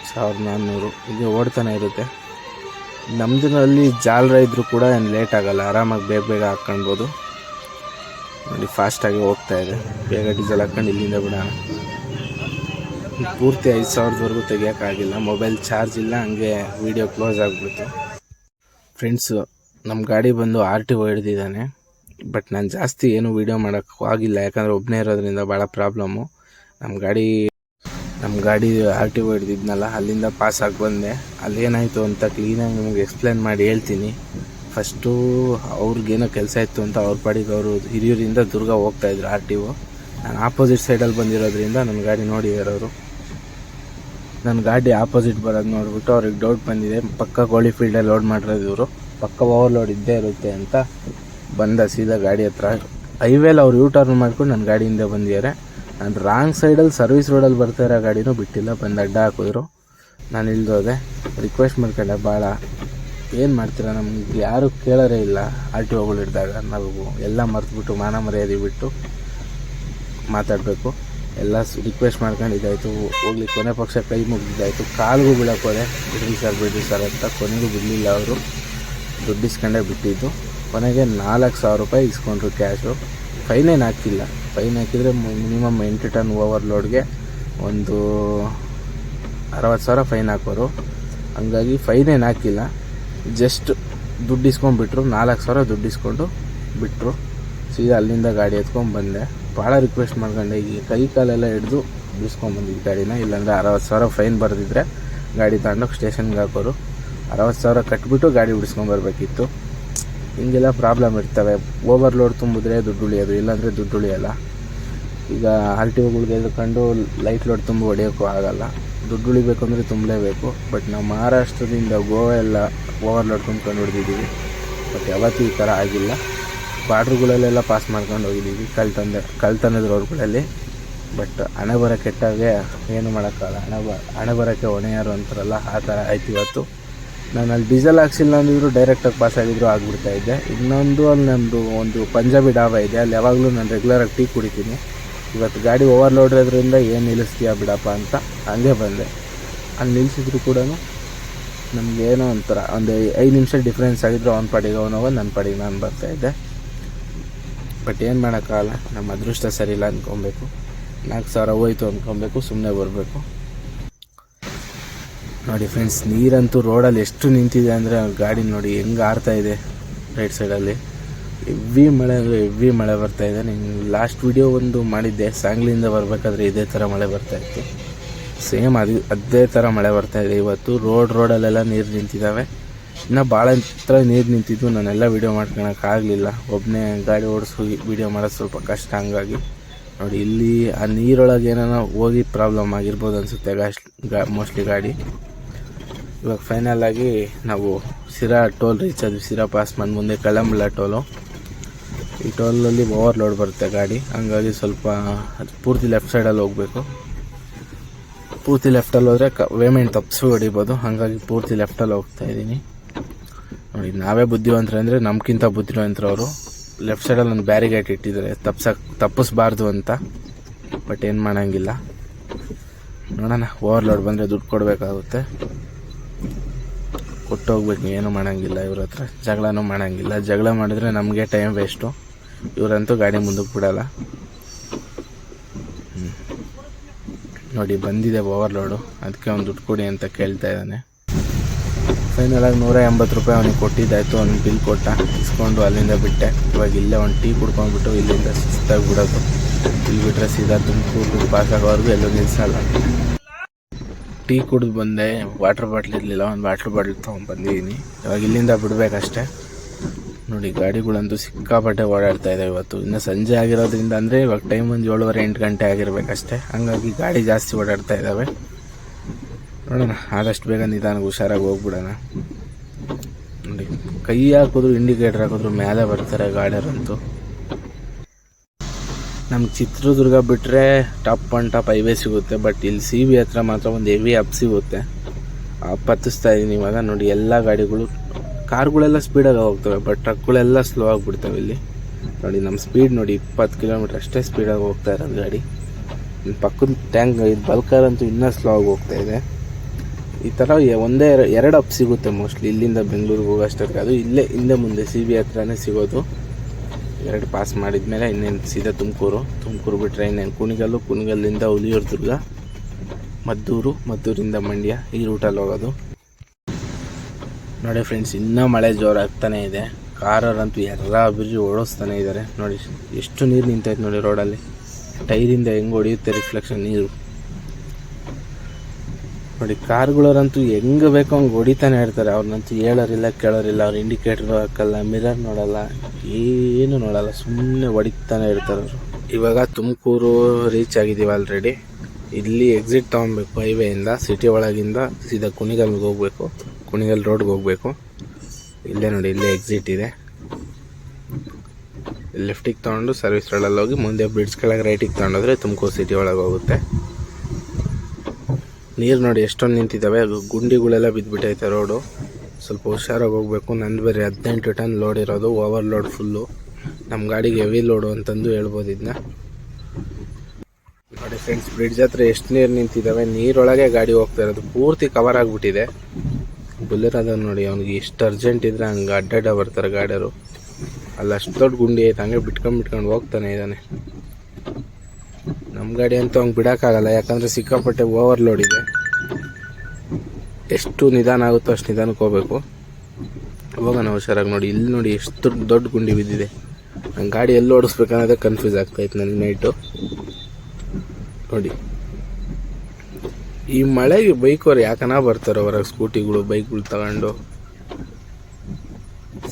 1400 ಹೀಗೆ ಓಡ್ತಾನೆ ಇರುತ್ತೆ. ನಮ್ಮದಿನಲ್ಲಿ ಜಾಲರ ಇದ್ದರೂ ಕೂಡ ಏನು ಲೇಟ್ ಆಗೋಲ್ಲ, ಆರಾಮಾಗಿ ಬೇಗ ಹಾಕ್ಕೊಳ್ಬೋದು ನೋಡಿ. ಫಾಸ್ಟಾಗಿ ಹೋಗ್ತಾ ಇದೆ. ಬೇಗ ಡೀಸೆಲ್ ಹಾಕ್ಕೊಂಡು ಇಲ್ಲಿಂದ ಬಿಡೋಣ. ಪೂರ್ತಿ 5,000ವರೆಗೂ ತೆಗಿಯೋಕ್ಕಾಗಿಲ್ಲ, ಮೊಬೈಲ್ ಚಾರ್ಜ್ ಇಲ್ಲ, ಹಂಗೆ ವೀಡಿಯೋ ಕ್ಲೋಸ್ ಆಗಿಬಿಡ್ತು. ಫ್ರೆಂಡ್ಸು, ನಮ್ಮ ಗಾಡಿ ಬಂದು RTO ಹಿಡ್ದಿದ್ದಾನೆ. ಬಟ್ ನಾನು ಜಾಸ್ತಿ ಏನೂ ವೀಡಿಯೋ ಮಾಡೋಕ್ಕೆ ಆಗಿಲ್ಲ, ಯಾಕಂದರೆ ಒಬ್ಬನೇ ಇರೋದ್ರಿಂದ ಭಾಳ ಪ್ರಾಬ್ಲಮ್ಮು. ನಮ್ಮ ಗಾಡಿ RTO ಹಿಡ್ದಿದ್ನಲ್ಲ, ಅಲ್ಲಿಂದ ಪಾಸ್ ಆಗಿ ಬಂದೆ. ಅಲ್ಲೇನಾಯಿತು ಅಂತ ಕ್ಲೀನಾಗಿ ನಿಮಗೆ ಎಕ್ಸ್ಪ್ಲೇನ್ ಮಾಡಿ ಹೇಳ್ತೀನಿ. ಫಸ್ಟು ಅವ್ರಿಗೇನೋ ಕೆಲಸ ಇತ್ತು ಅಂತ ಅವ್ರ ಪಾಡಿಗೆ ಅವರು ಹಿರಿಯೂರಿಂದ ದುರ್ಗ ಹೋಗ್ತಾಯಿದ್ರು RTO. ನಾನು ಆಪೋಸಿಟ್ ಸೈಡಲ್ಲಿ ಬಂದಿರೋದ್ರಿಂದ ನನ್ನ ಗಾಡಿ ನೋಡಿದ್ದಾರೆ ಅವರು. ನನ್ನ ಗಾಡಿ ಆಪೋಸಿಟ್ ಬರೋದು ನೋಡಿಬಿಟ್ಟು ಅವ್ರಿಗೆ ಡೌಟ್ ಬಂದಿದೆ, ಪಕ್ಕ ಗೋಳಿ ಫೀಲ್ಡಲ್ಲಿ ಲೋಡ್ ಮಾಡಿರೋದು ಇವರು, ಪಕ್ಕ ಓವರ್ಲೋಡ್ ಇದ್ದೇ ಇರುತ್ತೆ ಅಂತ ಬಂದ ಸೀದಾ ಗಾಡಿ ಹತ್ರ. ಹೈವೇಲಿ ಅವ್ರು ಟರ್ನ್ ಮಾಡ್ಕೊಂಡು ನನ್ನ ಗಾಡಿ ಹಿಂದೆ ಬಂದಿದ್ದಾರೆ. ನಾನು ರಾಂಗ್ ಸೈಡಲ್ಲಿ ಸರ್ವಿಸ್ ರೋಡಲ್ಲಿ ಬರ್ತಾ ಇರೋ ಗಾಡಿನೂ ಬಿಟ್ಟಿಲ್ಲ, ಬಂದು ಅಡ್ಡ ಹಾಕಿದ್ರು. ನಾನು ಇಳ್ದೋದೆ, ರಿಕ್ವೆಸ್ಟ್ ಮಾಡ್ಕೊಂಡೆ ಭಾಳ. ಏನು ಮಾಡ್ತೀರಾ, ನಮ್ಗೆ ಯಾರೂ ಕೇಳೋರೇ ಇಲ್ಲ. RTOಗಳು ಹಿಡಿದಾಗ ನಾವು ಎಲ್ಲ ಮರೆತುಬಿಟ್ಟು ಮಾನ ಮರ್ಯಾದೆ ಬಿಟ್ಟು ಮಾತಾಡಬೇಕು. ಎಲ್ಲ ರಿಕ್ವೆಸ್ಟ್ ಮಾಡ್ಕೊಂಡು ಇದಾಯಿತು, ಹೋಗ್ಲಿ ಕೊನೆ ಪಕ್ಷ ಕೈ ಮುಗಿದಾಯಿತು. ಕಾಲಿಗೂ ಬೀಳೋಕೋದೆ, ಬಿಡ್ರಿ ಸರ್ ಅಂತ. ಕೊನೆಗೂ ಬಿಡಲಿಲ್ಲ ಅವರು, ದುಡ್ಡು ಇಸ್ಕೊಂಡೇ ಬಿಟ್ಟಿದ್ದು. ಕೊನೆಗೆ 4,000 ರೂಪಾಯಿ ಇಸ್ಕೊಂಡ್ರು ಕ್ಯಾಶು. ಫೈನೇನು ಹಾಕಿಲ್ಲ. ಫೈನ್ ಹಾಕಿದರೆ ಮಿನಿಮಮ್ 8 ಟನ್ ಓವರ್ಲೋಡ್ಗೆ ಒಂದು 60,000 ಫೈನ್ ಹಾಕೋರು. ಹಂಗಾಗಿ ಫೈನೇನು ಹಾಕಿಲ್ಲ, ಜಸ್ಟ್ ದುಡ್ಡು ಇಸ್ಕೊಂಡ್ಬಿಟ್ರು. 4,000 ದುಡ್ಡು ಇಸ್ಕೊಂಡು ಬಿಟ್ಟರು. ಸೀದಾ ಅಲ್ಲಿಂದ ಗಾಡಿ ಎತ್ಕೊಂಡು ಬಂದೆ. ಭಾಳ ರಿಕ್ವೆಸ್ಟ್ ಮಾಡ್ಕೊಂಡೆ, ಈಗ ಕೈ ಕಾಲೆಲ್ಲ ಹಿಡ್ದು ಬಿಡಿಸ್ಕೊಂಬಂದಿದ್ದು ಗಾಡಿನ. ಇಲ್ಲಾಂದರೆ 60,000 ಫೈನ್ ಬರೆದಿದ್ರೆ ಗಾಡಿ ತಗೊಂಡೋಗಿ ಸ್ಟೇಷನ್ಗೆ ಹಾಕೋರು. 60,000 ಕಟ್ಬಿಟ್ಟು ಗಾಡಿ ಬಿಡಿಸ್ಕೊಂಬರ್ಬೇಕಿತ್ತು. ಹಿಂಗೆಲ್ಲ ಪ್ರಾಬ್ಲಮ್ ಇರ್ತವೆ. ಓವರ್ಲೋಡ್ ತುಂಬಿದ್ರೆ ದುಡ್ಡು ಉಳಿಯೋದು, ಇಲ್ಲಾಂದರೆ ದುಡ್ಡು ಉಳಿಯೋಲ್ಲ. ಈಗ RTOಗಳಿಗೆ ಎದ್ಕೊಂಡು ಲೈಟ್ ಲೋಡ್ ತುಂಬ ಹೊಡೆಯೋಕ್ಕೂ ಆಗೋಲ್ಲ. ದುಡ್ಡು ಉಳಿಬೇಕು ಅಂದರೆ ತುಂಬಲೇಬೇಕು. ಬಟ್ ನಾವು ಮಹಾರಾಷ್ಟ್ರದಿಂದ ಗೋವಾ ಎಲ್ಲ ಓವರ್ಲೋಡ್ ತುಂಬ್ಕೊಂಡು ಹೊಡೆದಿದ್ದೀವಿ. ಬಟ್ ಯಾವತ್ತೂ ಈ ಥರ ಆಗಿಲ್ಲ. ಬಾರ್ಡ್ರುಗಳಲ್ಲೆಲ್ಲ ಪಾಸ್ ಮಾಡ್ಕೊಂಡು ಹೋಗಿದ್ದೀವಿ ಕಳ್ತನದ ರೋಡ್ಗಳಲ್ಲಿ. ಬಟ್ ಹಣೆ ಬರ ಕೆಟ್ಟಾಗೆ ಏನು ಮಾಡೋಕ್ಕಾಗಲ್ಲ. ಹಣೆ ಬರೋಕ್ಕೆ ಹೊಣೆ ಯಾರು ಅಂತಾರಲ್ಲ, ಆ ಥರ ಆಯ್ತು ಇವತ್ತು. ನಾನು ಅಲ್ಲಿ ಡೀಸೆಲ್ ಹಾಕ್ಸಿಲ್ಲ ಅಂದಿದ್ರು ಡೈರೆಕ್ಟಾಗಿ ಪಾಸ್ ಆಗಿದ್ರು ಆಗಿಬಿಡ್ತಾಯಿದ್ದೆ. ಇನ್ನೊಂದು ಅಲ್ಲಿ ನಮ್ಮದು ಒಂದು ಪಂಜಾಬಿ ಡಾಬಾ ಇದೆ, ಅಲ್ಲಿ ಯಾವಾಗಲೂ ನಾನು ರೆಗ್ಯುಲರಾಗಿ ಟೀ ಕುಡಿತೀನಿ. ಇವತ್ತು ಗಾಡಿ ಓವರ್ಲೋಡ್ ಇರೋದ್ರಿಂದ ಏನು ನಿಲ್ಲಿಸ್ತೀಯ ಬಿಡಪ್ಪ ಅಂತ ಹಂಗೆ ಬಂದೆ. ಅಲ್ಲಿ ನಿಲ್ಲಿಸಿದ್ರು ಕೂಡ ನಮಗೇನೋ ಒಂಥರ ಒಂದು 5 ನಿಮಿಷ ಡಿಫ್ರೆನ್ಸ್ ಆಗಿದ್ರು ಅವ್ನ ಪಾಡಿಗೆ ಅವನವ, ನನ್ನ ಪಾಡಿಗೆ ನಾನು ಬರ್ತಾಯಿದ್ದೆ. ಬಟ್ ಏನು ಮಾಡೋಕ್ಕಾಗಲ್ಲ, ನಮ್ಮ ಅದೃಷ್ಟ ಸರಿ ಇಲ್ಲ ಅಂದ್ಕೊಬೇಕು. 4,000 ಹೋಯ್ತು ಅಂದ್ಕೊಬೇಕು, ಸುಮ್ಮನೆ ಬರಬೇಕು. ನೋಡಿ ಫ್ರೆಂಡ್ಸ್, ನೀರಂತೂ ರೋಡಲ್ಲಿ ಎಷ್ಟು ನಿಂತಿದೆ ಅಂದರೆ ಗಾಡಿ ನೋಡಿ ಹೆಂಗೆ ಆರ್ತಾಯಿದೆ. ರೈಟ್ ಸೈಡಲ್ಲಿ ಹೆವಿ ಮಳೆ ಅಂದರೆ ಹೆವಿ ಮಳೆ ಬರ್ತಾಯಿದೆ. ನಾನು ಲಾಸ್ಟ್ ವಿಡಿಯೋ ಒಂದು ಮಾಡಿದ್ದೆ, ಸಾಂಗ್ಲಿಂದ ಬರಬೇಕಾದ್ರೆ ಇದೇ ಥರ ಮಳೆ ಬರ್ತಾಯಿತ್ತು. ಸೇಮ್ ಅದೇ ಥರ ಮಳೆ ಬರ್ತಾಯಿದೆ ಇವತ್ತು. ರೋಡಲ್ಲೆಲ್ಲ ನೀರು ನಿಂತಿದ್ದಾವೆ. ಇನ್ನೂ ಭಾಳ ಹತ್ರ ನೀರು ನಿಂತಿದ್ದು. ನಾನೆಲ್ಲ ವೀಡಿಯೋ ಮಾಡ್ಕೊಳಕ್ಕಾಗಲಿಲ್ಲ. ಒಬ್ಬನೇ ಗಾಡಿ ಓಡಿಸಿ ವೀಡಿಯೋ ಮಾಡೋದು ಸ್ವಲ್ಪ ಕಷ್ಟ. ಹಂಗಾಗಿ ನೋಡಿ ಇಲ್ಲಿ ಆ ನೀರೊಳಗೆ ಏನೋ ಹೋಗಿ ಪ್ರಾಬ್ಲಮ್ ಆಗಿರ್ಬೋದು ಅನಿಸುತ್ತೆ ಮೋಸ್ಟ್ಲಿ ಗಾಡಿ. ಇವಾಗ ಫೈನಲಾಗಿ ನಾವು ಸಿರಾ ಟೋಲ್ ರೀಚ್ ಆದ್ವಿ. ಸಿರಾ ಪಾಸ್ ಬಂದು ಮುಂದೆ ಕಳಂಬಳ ಟೋಲು. ಈ ಟೋಲಲ್ಲಿ ಓವರ್ಲೋಡ್ ಬರುತ್ತೆ ಗಾಡಿ. ಹಂಗಾಗಿ ಸ್ವಲ್ಪ ಪೂರ್ತಿ ಲೆಫ್ಟ್ ಸೈಡಲ್ಲಿ ಹೋಗಬೇಕು. ಪೂರ್ತಿ ಲೆಫ್ಟಲ್ಲಿ ಹೋದರೆ ಪೇಮೆಂಟ್ ತಪ್ಪಿಸಿ ಹೊಡಿಬೋದು. ಹಾಗಾಗಿ ಪೂರ್ತಿ ಲೆಫ್ಟಲ್ಲಿ ಹೋಗ್ತಾಯಿದ್ದೀನಿ. ನೋಡಿ, ನಾವೇ ಬುದ್ಧಿವಂತರು ಅಂದರೆ ನಮ್ಗಿಂತ ಬುದ್ಧಿವಂತರು ಅವರು. ಲೆಫ್ಟ್ ಸೈಡಲ್ಲಿ ಒಂದು ಬ್ಯಾರಿಗೇಟ್ ಇಟ್ಟಿದ್ದಾರೆ ತಪ್ಪಿಸ್ಬಾರ್ದು ಅಂತ. ಬಟ್ ಏನು ಮಾಡೋಂಗಿಲ್ಲ, ನೋಡೋಣ. ಓವರ್ಲೋಡ್ ಬಂದರೆ ದುಡ್ಡು ಕೊಡಬೇಕಾಗುತ್ತೆ, ಕೊಟ್ಟು ಹೋಗ್ಬೇಕು. ಏನೂ ಮಾಡೋಂಗಿಲ್ಲ. ಇವ್ರ ಹತ್ರ ಜಗಳನೂ ಮಾಡೋಂಗಿಲ್ಲ. ಜಗಳ ಮಾಡಿದ್ರೆ ನಮಗೆ ಟೈಮ್ ವೇಸ್ಟು. ಇವರಂತೂ ಗಾಡಿ ಮುಂದಕ್ಕೆ ಬಿಡೋಲ್ಲ. ನೋಡಿ ಬಂದಿದೆ ಓವರ್ಲೋಡು, ಅದಕ್ಕೆ ಅವ್ನು ದುಡ್ಡು ಕೊಡಿ ಅಂತ ಕೇಳ್ತಾ ಇದ್ದಾನೆ. ಫೈನಲಾಗಿ 180 ರೂಪಾಯಿ ಅವನಿಗೆ ಕೊಟ್ಟಿದ್ದಾಯಿತು. ಅವ್ನಿಗೆ ಬಿಲ್ ಕೊಟ್ಟ, ಇಸ್ಕೊಂಡು ಅಲ್ಲಿಂದ ಬಿಟ್ಟೆ. ಇವಾಗ ಇಲ್ಲೇ ಒಂದು ಟೀ ಕುಡ್ಕೊಂಡ್ಬಿಟ್ಟು ಇಲ್ಲಿಂದ ಸುಸ್ತಾಗಿ ಬಿಡೋದು. ಇಲ್ಲಿ ಬಿಟ್ಟರೆ ಸೀದಾ ತುಮಕೂರು ಪಾಸ್ ಆಗೋವರೆಗೂ ಎಲ್ಲೂ ನಿಲ್ಲಿಸಲ್ಲ. ಟೀ ಕುಡಿದು ಬಂದೆ. ವಾಟರ್ ಬಾಟ್ಲ್ ಇರಲಿಲ್ಲ, ಒಂದು ವಾಟರ್ ಬಾಟ್ಲ್ ತೊಗೊಂಡ್ಬಂದಿದ್ದೀನಿ. ಇವಾಗ ಇಲ್ಲಿಂದ ಬಿಡಬೇಕಷ್ಟೆ. ನೋಡಿ ಗಾಡಿಗಳಂತೂ ಸಿಕ್ಕಾಪಟ್ಟೆ ಓಡಾಡ್ತಾ ಇದೆ ಇವತ್ತು. ಇನ್ನು ಸಂಜೆ ಆಗಿರೋದ್ರಿಂದ ಅಂದರೆ ಇವಾಗ ಟೈಮ್ ಒಂದು 7:30-8 ಗಂಟೆ ಆಗಿರಬೇಕಷ್ಟೆ. ಹಂಗಾಗಿ ಗಾಡಿ ಜಾಸ್ತಿ ಓಡಾಡ್ತಾ ಇದ್ದಾವೆ. ನೋಡೋಣ, ಆದಷ್ಟು ಬೇಗ ನಿಧಾನಕ್ಕೆ ಹುಷಾರಾಗಿ ಹೋಗ್ಬಿಡೋಣ. ನೋಡಿ, ಕೈ ಹಾಕಿದ್ರು ಇಂಡಿಕೇಟರ್ ಹಾಕಿದ್ರು ಮೇಲೆ ಬರ್ತಾರೆ ಗಾಡಿಯರಂತೂ. ನಮ್ಗೆ ಚಿತ್ರದುರ್ಗ ಬಿಟ್ಟರೆ ಟಾಪ್ ಆನ್ ಟಾಪ್ ಹೈವೇ ಸಿಗುತ್ತೆ. ಬಟ್ ಇಲ್ಲಿ CB ಹತ್ರ ಮಾತ್ರ ಒಂದು ಹೆವಿ ಅಪ್ ಸಿಗುತ್ತೆ. ಅಪ್ ಹತ್ತಿಸ್ತಾ ಇದ್ದೀನಿ ಇವಾಗ. ನೋಡಿ, ಎಲ್ಲ ಗಾಡಿಗಳು, ಕಾರ್ಗಳೆಲ್ಲ ಸ್ಪೀಡಾಗಿ ಹೋಗ್ತವೆ, ಬಟ್ ಟ್ರಕ್ಗಳೆಲ್ಲ ಸ್ಲೋ ಆಗಿಬಿಡ್ತವೆ ಇಲ್ಲಿ. ನೋಡಿ, ನಮ್ಮ ಸ್ಪೀಡ್ ನೋಡಿ 20 ಕಿಲೋಮೀಟ್ರ್ ಅಷ್ಟೇ ಸ್ಪೀಡಾಗಿ ಹೋಗ್ತಾ ಇರೋದು ಗಾಡಿ. ಪಕ್ಕದ ಟ್ಯಾಂಕ್ ಇದು ಬಲ್ಕರ್ ಅಂತೂ ಇನ್ನೂ ಸ್ಲೋ ಆಗಿ ಹೋಗ್ತಾ ಇದೆ. ಈ ಥರ ಎರಡು ಅಪ್ ಸಿಗುತ್ತೆ ಮೋಸ್ಟ್ಲಿ ಇಲ್ಲಿಂದ ಬೆಂಗಳೂರಿಗೆ ಹೋಗೋಷ್ಟಕ್ಕೆ. ಅದು ಇಲ್ಲೇ ಹಿಂದೆ ಮುಂದೆ CB ಹತ್ರನೇ ಸಿಗೋದು. 2 ಪಾಸ್ ಮಾಡಿದ್ಮೇಲೆ ಇನ್ನೇನು ಸೀದಾ ತುಮಕೂರು ಬಿಟ್ಟರೆ ಇನ್ನೇನು ಕುಣಿಗಲ್ಲಿಂದ ಹುಲಿಯೂರು, ಮದ್ದೂರಿಂದ ಮಂಡ್ಯ, ಈ ರೂಟಲ್ಲಿ ಹೋಗೋದು. ನೋಡಿ ಫ್ರೆಂಡ್ಸ್, ಇನ್ನೂ ಮಳೆ ಜೋರಾಗ್ತಾನೆ ಇದೆ. ಕಾರರಂತೂ ಬಿರ್ಜಿ ಓಡಿಸ್ತಾನೆ ಇದ್ದಾರೆ. ನೋಡಿ ಎಷ್ಟು ನೀರು ನಿಂತೈತೆ ನೋಡಿ ರೋಡಲ್ಲಿ. ಟೈರಿಂದ ಹೆಂಗೆ ಹೊಡೆಯುತ್ತೆ ರಿಫ್ಲೆಕ್ಷನ್ ನೀರು. ನೋಡಿ, ಕಾರ್ಗಳವರಂತೂ ಹೆಂಗೆ ಬೇಕೋ ಹಂಗೆ ಹೊಡಿತಾನೆ ಇರ್ತಾರೆ. ಅವ್ರನ್ನಂತೂ ಹೇಳೋರಿಲ್ಲ ಕೇಳೋರಿಲ್ಲ. ಅವ್ರು ಇಂಡಿಕೇಟ್ರ್ ಹಾಕಲ್ಲ, ಮಿರರ್ ನೋಡಲ್ಲ, ಏನು ನೋಡಲ್ಲ, ಸುಮ್ಮನೆ ಹೊಡಿತಾನೆ ಇರ್ತಾರೆ ಅವರು. ಇವಾಗ ತುಮಕೂರು ರೀಚ್ ಆಗಿದ್ದೀವಿ ಆಲ್ರೆಡಿ. ಇಲ್ಲಿ ಎಕ್ಸಿಟ್ ತೊಗೊಬೇಕು ಹೈವೇಯಿಂದ. ಸಿಟಿ ಒಳಗಿಂದ ಸೀದಾ ಕುಣಿಗಲ್ಗೆ ಹೋಗಬೇಕು. ಕುಣಿಗಲ್ ರೋಡ್ಗೆ ಹೋಗಬೇಕು. ಇಲ್ಲೇ ನೋಡಿ, ಇಲ್ಲೇ ಎಕ್ಸಿಟ್ ಇದೆ. ಲೆಫ್ಟಿಗೆ ತೊಗೊಂಡು ಸರ್ವಿಸ್ ರೋಡಲ್ಲಿ ಹೋಗಿ ಮುಂದೆ ಬ್ರಿಡ್ಜ್ ಕೆಳಗೆ ರೈಟಿಗೆ ತೊಗೊಂಡೋದ್ರೆ ತುಮಕೂರು ಸಿಟಿ ಒಳಗೆ ಹೋಗುತ್ತೆ. ನೀರು ನೋಡಿ ಎಷ್ಟೊಂದು ನಿಂತಿದ್ದಾವೆ. ಗುಂಡಿಗಳೆಲ್ಲ ಬಿದ್ದುಬಿಟ್ಟೈತೆ ರೋಡು. ಸ್ವಲ್ಪ ಹುಷಾರಾಗಿ ಹೋಗಬೇಕು. ನಂದು ಬೇರೆ 18 ಟನ್ ಲೋಡ್ ಇರೋದು, ಓವರ್ಲೋಡ್ ಫುಲ್ಲು. ನಮ್ಮ ಗಾಡಿಗೆ ಹೆವಿ ಲೋಡು ಅಂತಂದು ಹೇಳ್ಬೋದು ಇದನ್ನ. ನೋಡಿ ಫ್ರೆಂಡ್ಸ್, ಬ್ರಿಡ್ಜ್ ಹತ್ರ ಎಷ್ಟು ನೀರು ನಿಂತಿದ್ದಾವೆ. ನೀರೊಳಗೆ ಗಾಡಿ ಹೋಗ್ತಾ ಇರೋದು, ಪೂರ್ತಿ ಕವರ್ ಆಗಿಬಿಟ್ಟಿದೆ. ಬುಲ್ಲಿರೋದ ನೋಡಿ, ಅವ್ನಿಗೆ ಎಷ್ಟು ಅರ್ಜೆಂಟ್ ಇದ್ರೆ ಹಂಗೆ ಅಡ್ಡಾಡ ಬರ್ತಾರೆ ಗಾಡಿಯವರು. ಅಲ್ಲಿ ಅಷ್ಟು ದೊಡ್ಡ ಗುಂಡಿ ಐತೆ, ಹಂಗೆ ಬಿಟ್ಕೊಂಡು ಹೋಗ್ತಾನೆ ಇದ್ದಾನೆ. ನಮ್ಮ ಗಾಡಿ ಅಂತೂ ಹಂಗೆ ಬಿಡೋಕ್ಕಾಗಲ್ಲ, ಯಾಕಂದರೆ ಸಿಕ್ಕಾಪಟ್ಟೆ ಓವರ್ಲೋಡ್ ಇದೆ. ಎಷ್ಟು ನಿಧಾನ ಆಗುತ್ತೋ ಅಷ್ಟು ನಿಧಾನಕ್ಕೆ ಹೋಗ್ಬೇಕು. ಹೋಗೋಣ ಹುಷಾರಾಗಿ. ನೋಡಿ, ಇಲ್ಲಿ ನೋಡಿ ಎಷ್ಟು ದೊಡ್ಡ ಗುಂಡಿ ಬಿದ್ದಿದೆ. ನಂಗೆ ಗಾಡಿ ಎಲ್ಲಿ ಓಡಿಸ್ಬೇಕನ್ನೋದೇ ಕನ್ಫ್ಯೂಸ್ ಆಗ್ತಾಯಿತ್ತು ನನಗೆ ನೈಟು. ನೋಡಿ ಈ ಮಳೆಗೆ ಬೈಕವ್ರು ಯಾಕನ ಬರ್ತಾರೋ ಹೊರಗೆ, ಸ್ಕೂಟಿಗಳು ಬೈಕ್ಗಳು ತಗೊಂಡು.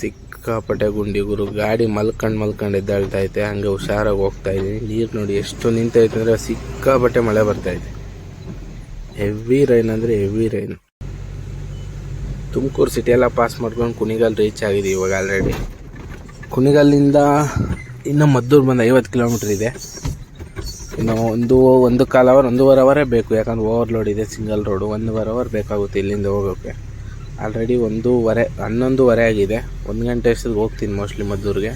ಸಿಕ್ಕಾಪಟ್ಟೆ ಗುಂಡಿಗುರು, ಗಾಡಿ ಮಲ್ಕೊಂಡು ಎದ್ದಾಳ್ತೈತೆ. ಹಂಗೆ ಹುಷಾರಾಗಿ ಹೋಗ್ತಾ ಇದ್ದೀನಿ. ನೀರು ನೋಡಿ ಎಷ್ಟು ನಿಂತೈತೆ ಅಂದರೆ ಸಿಕ್ಕಾಪಟ್ಟೆ ಮಳೆ ಬರ್ತೈತೆ. ಹೆವಿ ರೈನ್ ಅಂದರೆ ಹೆವಿ ರೈನ್. ತುಮಕೂರು ಸಿಟಿ ಎಲ್ಲ ಪಾಸ್ ಮಾಡ್ಕೊಂಡು ಕುಣಿಗಲ್ ರೀಚ್ ಆಗಿದೆ ಇವಾಗ ಆಲ್ರೆಡಿ. ಕುಣಿಗಲ್ಲಿಂದ ಇನ್ನು ಮದ್ದೂರು ಬಂದು 50 ಕಿಲೋಮೀಟ್ರ್ ಇದೆ. ಇನ್ನು ಒಂದು ಕಾಲು ಅವರ್ 1.5 ಅವರೇ ಬೇಕು, ಯಾಕಂದ್ರೆ ಓವರ್ಲೋಡ್ ಇದೆ ಸಿಂಗಲ್ ರೋಡು. 1.5 ಅವರ್ ಬೇಕಾಗುತ್ತೆ ಇಲ್ಲಿಂದ ಹೋಗೋಕ್ಕೆ. ಆಲ್ರೆಡಿ 11:30 ಆಗಿದೆ. 1 ಗಂಟೆ ಅಷ್ಟೊತ್ತಿಗೆ ಹೋಗ್ತೀನಿ ಮೋಸ್ಟ್ಲಿ ಮದ್ದೂರಿಗೆ.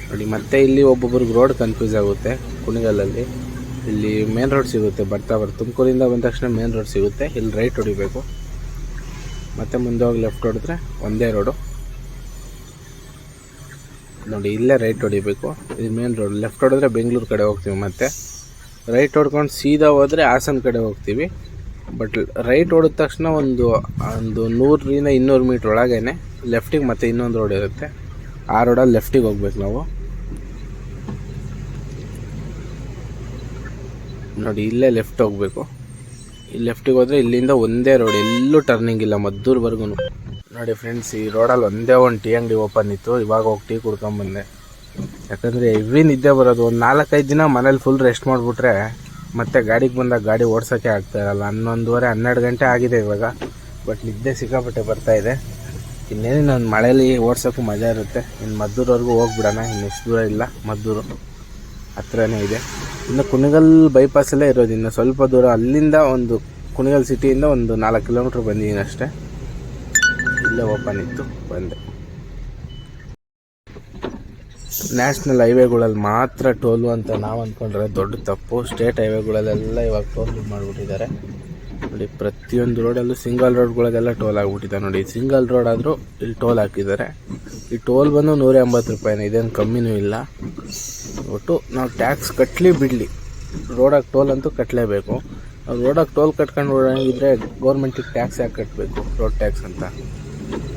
ನೋಡಿ ಮತ್ತೆ ಇಲ್ಲಿ ಒಬ್ಬೊಬ್ರಿಗೆ ರೋಡ್ ಕನ್ಫ್ಯೂಸ್ ಆಗುತ್ತೆ. ಕುಣಿಗಲ್ಲಲ್ಲಿ ಇಲ್ಲಿ ಮೇನ್ ರೋಡ್ ಸಿಗುತ್ತೆ, ಬರ್ತಾ ತುಮಕೂರಿಂದ ಬಂದ ತಕ್ಷಣ ಮೇನ್ ರೋಡ್ ಸಿಗುತ್ತೆ. ಇಲ್ಲಿ ರೈಟ್ ಹೊಡಿಬೇಕು, ಮತ್ತೆ ಮುಂದೆ ಹೋಗಿ ಲೆಫ್ಟ್ ಹೊಡೆದ್ರೆ ಒಂದೇ ರೋಡು. ನೋಡಿ ಇಲ್ಲೇ ರೈಟ್ ಹೊಡಿಬೇಕು, ಇದು ಮೇನ್ ರೋಡ್. ಲೆಫ್ಟ್ ಹೊಡೆದ್ರೆ ಬೆಂಗಳೂರು ಕಡೆ ಹೋಗ್ತೀವಿ, ಮತ್ತೆ ರೈಟ್ ಹೊಡ್ಕೊಂಡು ಸೀದಾ ಹೋದರೆ ಹಾಸನ ಕಡೆ ಹೋಗ್ತೀವಿ. ಬಟ್ ರೈಟ್ ಹೊಡೆದ ತಕ್ಷಣ ಒಂದು 100ರಿಂದ 200 ಮೀಟ್ರ್ ಒಳಗೇ ಲೆಫ್ಟಿಗೆ ಮತ್ತೆ ಇನ್ನೊಂದು ರೋಡ್ ಇರುತ್ತೆ. ಆ ರೋಡಲ್ಲಿ ಲೆಫ್ಟಿಗೆ ಹೋಗ್ಬೇಕು ನಾವು. ನೋಡಿ ಇಲ್ಲೇ ಲೆಫ್ಟ್ ಹೋಗಬೇಕು. ಇಲ್ಲಿ ಲೆಫ್ಟಿಗೆ ಹೋದರೆ ಇಲ್ಲಿಂದ ಒಂದೇ ರೋಡ್, ಎಲ್ಲೂ ಟರ್ನಿಂಗ್ ಇಲ್ಲ ಮದ್ದೂರ್ವರೆಗೂ. ನೋಡಿ ಫ್ರೆಂಡ್ಸ್, ಈ ರೋಡಲ್ಲಿ ಒಂದೇ ಒಂದು ಟೀ ಅಂಗಡಿ ಓಪನ್ ಇತ್ತು. ಇವಾಗ ಹೋಗಿ ಟೀ ಕುಡ್ಕೊಂಬಂದೆ. ಯಾಕಂದರೆ ಹೆವಿ ನಿದ್ದೆ ಬರೋದು. ಒಂದು 4-5 ದಿನ ಮನೇಲಿ ಫುಲ್ ರೆಸ್ಟ್ ಮಾಡಿಬಿಟ್ರೆ ಮತ್ತೆ ಗಾಡಿಗೆ ಬಂದಾಗ ಗಾಡಿ ಓಡ್ಸೋಕ್ಕೆ ಆಗ್ತಾಯಿರಲ್ಲ. 11:30-12 ಗಂಟೆ ಆಗಿದೆ ಇವಾಗ. ಬಟ್ ನಿದ್ದೆ ಸಿಕ್ಕಾಪಟ್ಟೆ ಬರ್ತಾಯಿದೆ. ಇನ್ನೇನು ನಾನು ಮಳೇಲಿ ಓಡ್ಸೋಕ್ಕೂ ಮಜಾ ಇರುತ್ತೆ. ಇನ್ನು ಮದ್ದೂರವರೆಗೂ ಹೋಗ್ಬಿಡೋಣ, ಇನ್ನು ಎಷ್ಟು ದೂರ ಇಲ್ಲ, ಮದ್ದೂರು ಹತ್ರನೇ ಇದೆ. ಇನ್ನು ಕುಣಿಗಲ್ ಬೈಪಾಸಲ್ಲೇ ಇರೋದು. ಇನ್ನು ಸ್ವಲ್ಪ ದೂರ ಅಲ್ಲಿಂದ ಕುಣಿಗಲ್ ಸಿಟಿಯಿಂದ 4 ಕಿಲೋಮೀಟ್ರ್ ಬಂದಿದ್ದೀನಿ ಅಷ್ಟೇ. ಇಲ್ಲೇ ಓಪನ್ ಇತ್ತು, ಬಂದೆ. ನ್ಯಾಷನಲ್ ಹೈವೇಗಳಲ್ಲಿ ಮಾತ್ರ ಟೋಲು ಅಂತ ನಾವು ಅಂದ್ಕೊಂಡ್ರೆ ದೊಡ್ಡ ತಪ್ಪು. ಸ್ಟೇಟ್ ಹೈವೇಗಳಲ್ಲೆಲ್ಲ ಇವಾಗ ಟೋಲ್ ಮಾಡಿಬಿಟ್ಟಿದ್ದಾರೆ. ನೋಡಿ ಪ್ರತಿಯೊಂದು ರೋಡಲ್ಲೂ ಸಿಂಗಲ್ ರೋಡ್ಗಳಿಗೆಲ್ಲ ಟೋಲ್ ಆಗಿಬಿಟ್ಟಿದೆ. ನೋಡಿ ಸಿಂಗಲ್ ರೋಡ್ ಆದರೂ ಇಲ್ಲಿ ಟೋಲ್ ಹಾಕಿದ್ದಾರೆ. ಈ ಟೋಲ್ ಬಂದು 180 ರೂಪಾಯಿನೇ, ಇದೇನು ಕಮ್ಮಿನೂ ಇಲ್ಲ. ಒಟ್ಟು ನಾವು ಟ್ಯಾಕ್ಸ್ ಕಟ್ಟಲಿ ಬಿಡಲಿ, ರೋಡಾಗಿ ಟೋಲ್ ಅಂತೂ ಕಟ್ಟಲೇಬೇಕು. ನಾವು ರೋಡಾಗಿ ಟೋಲ್ ಕಟ್ಕೊಂಡು ಓಡಾಗಿದ್ರೆ ಗೌರ್ಮೆಂಟಿಗೆ ಟ್ಯಾಕ್ಸ್ ಯಾಕೆ ಕಟ್ಟಬೇಕು, ರೋಡ್ ಟ್ಯಾಕ್ಸ್ ಅಂತ.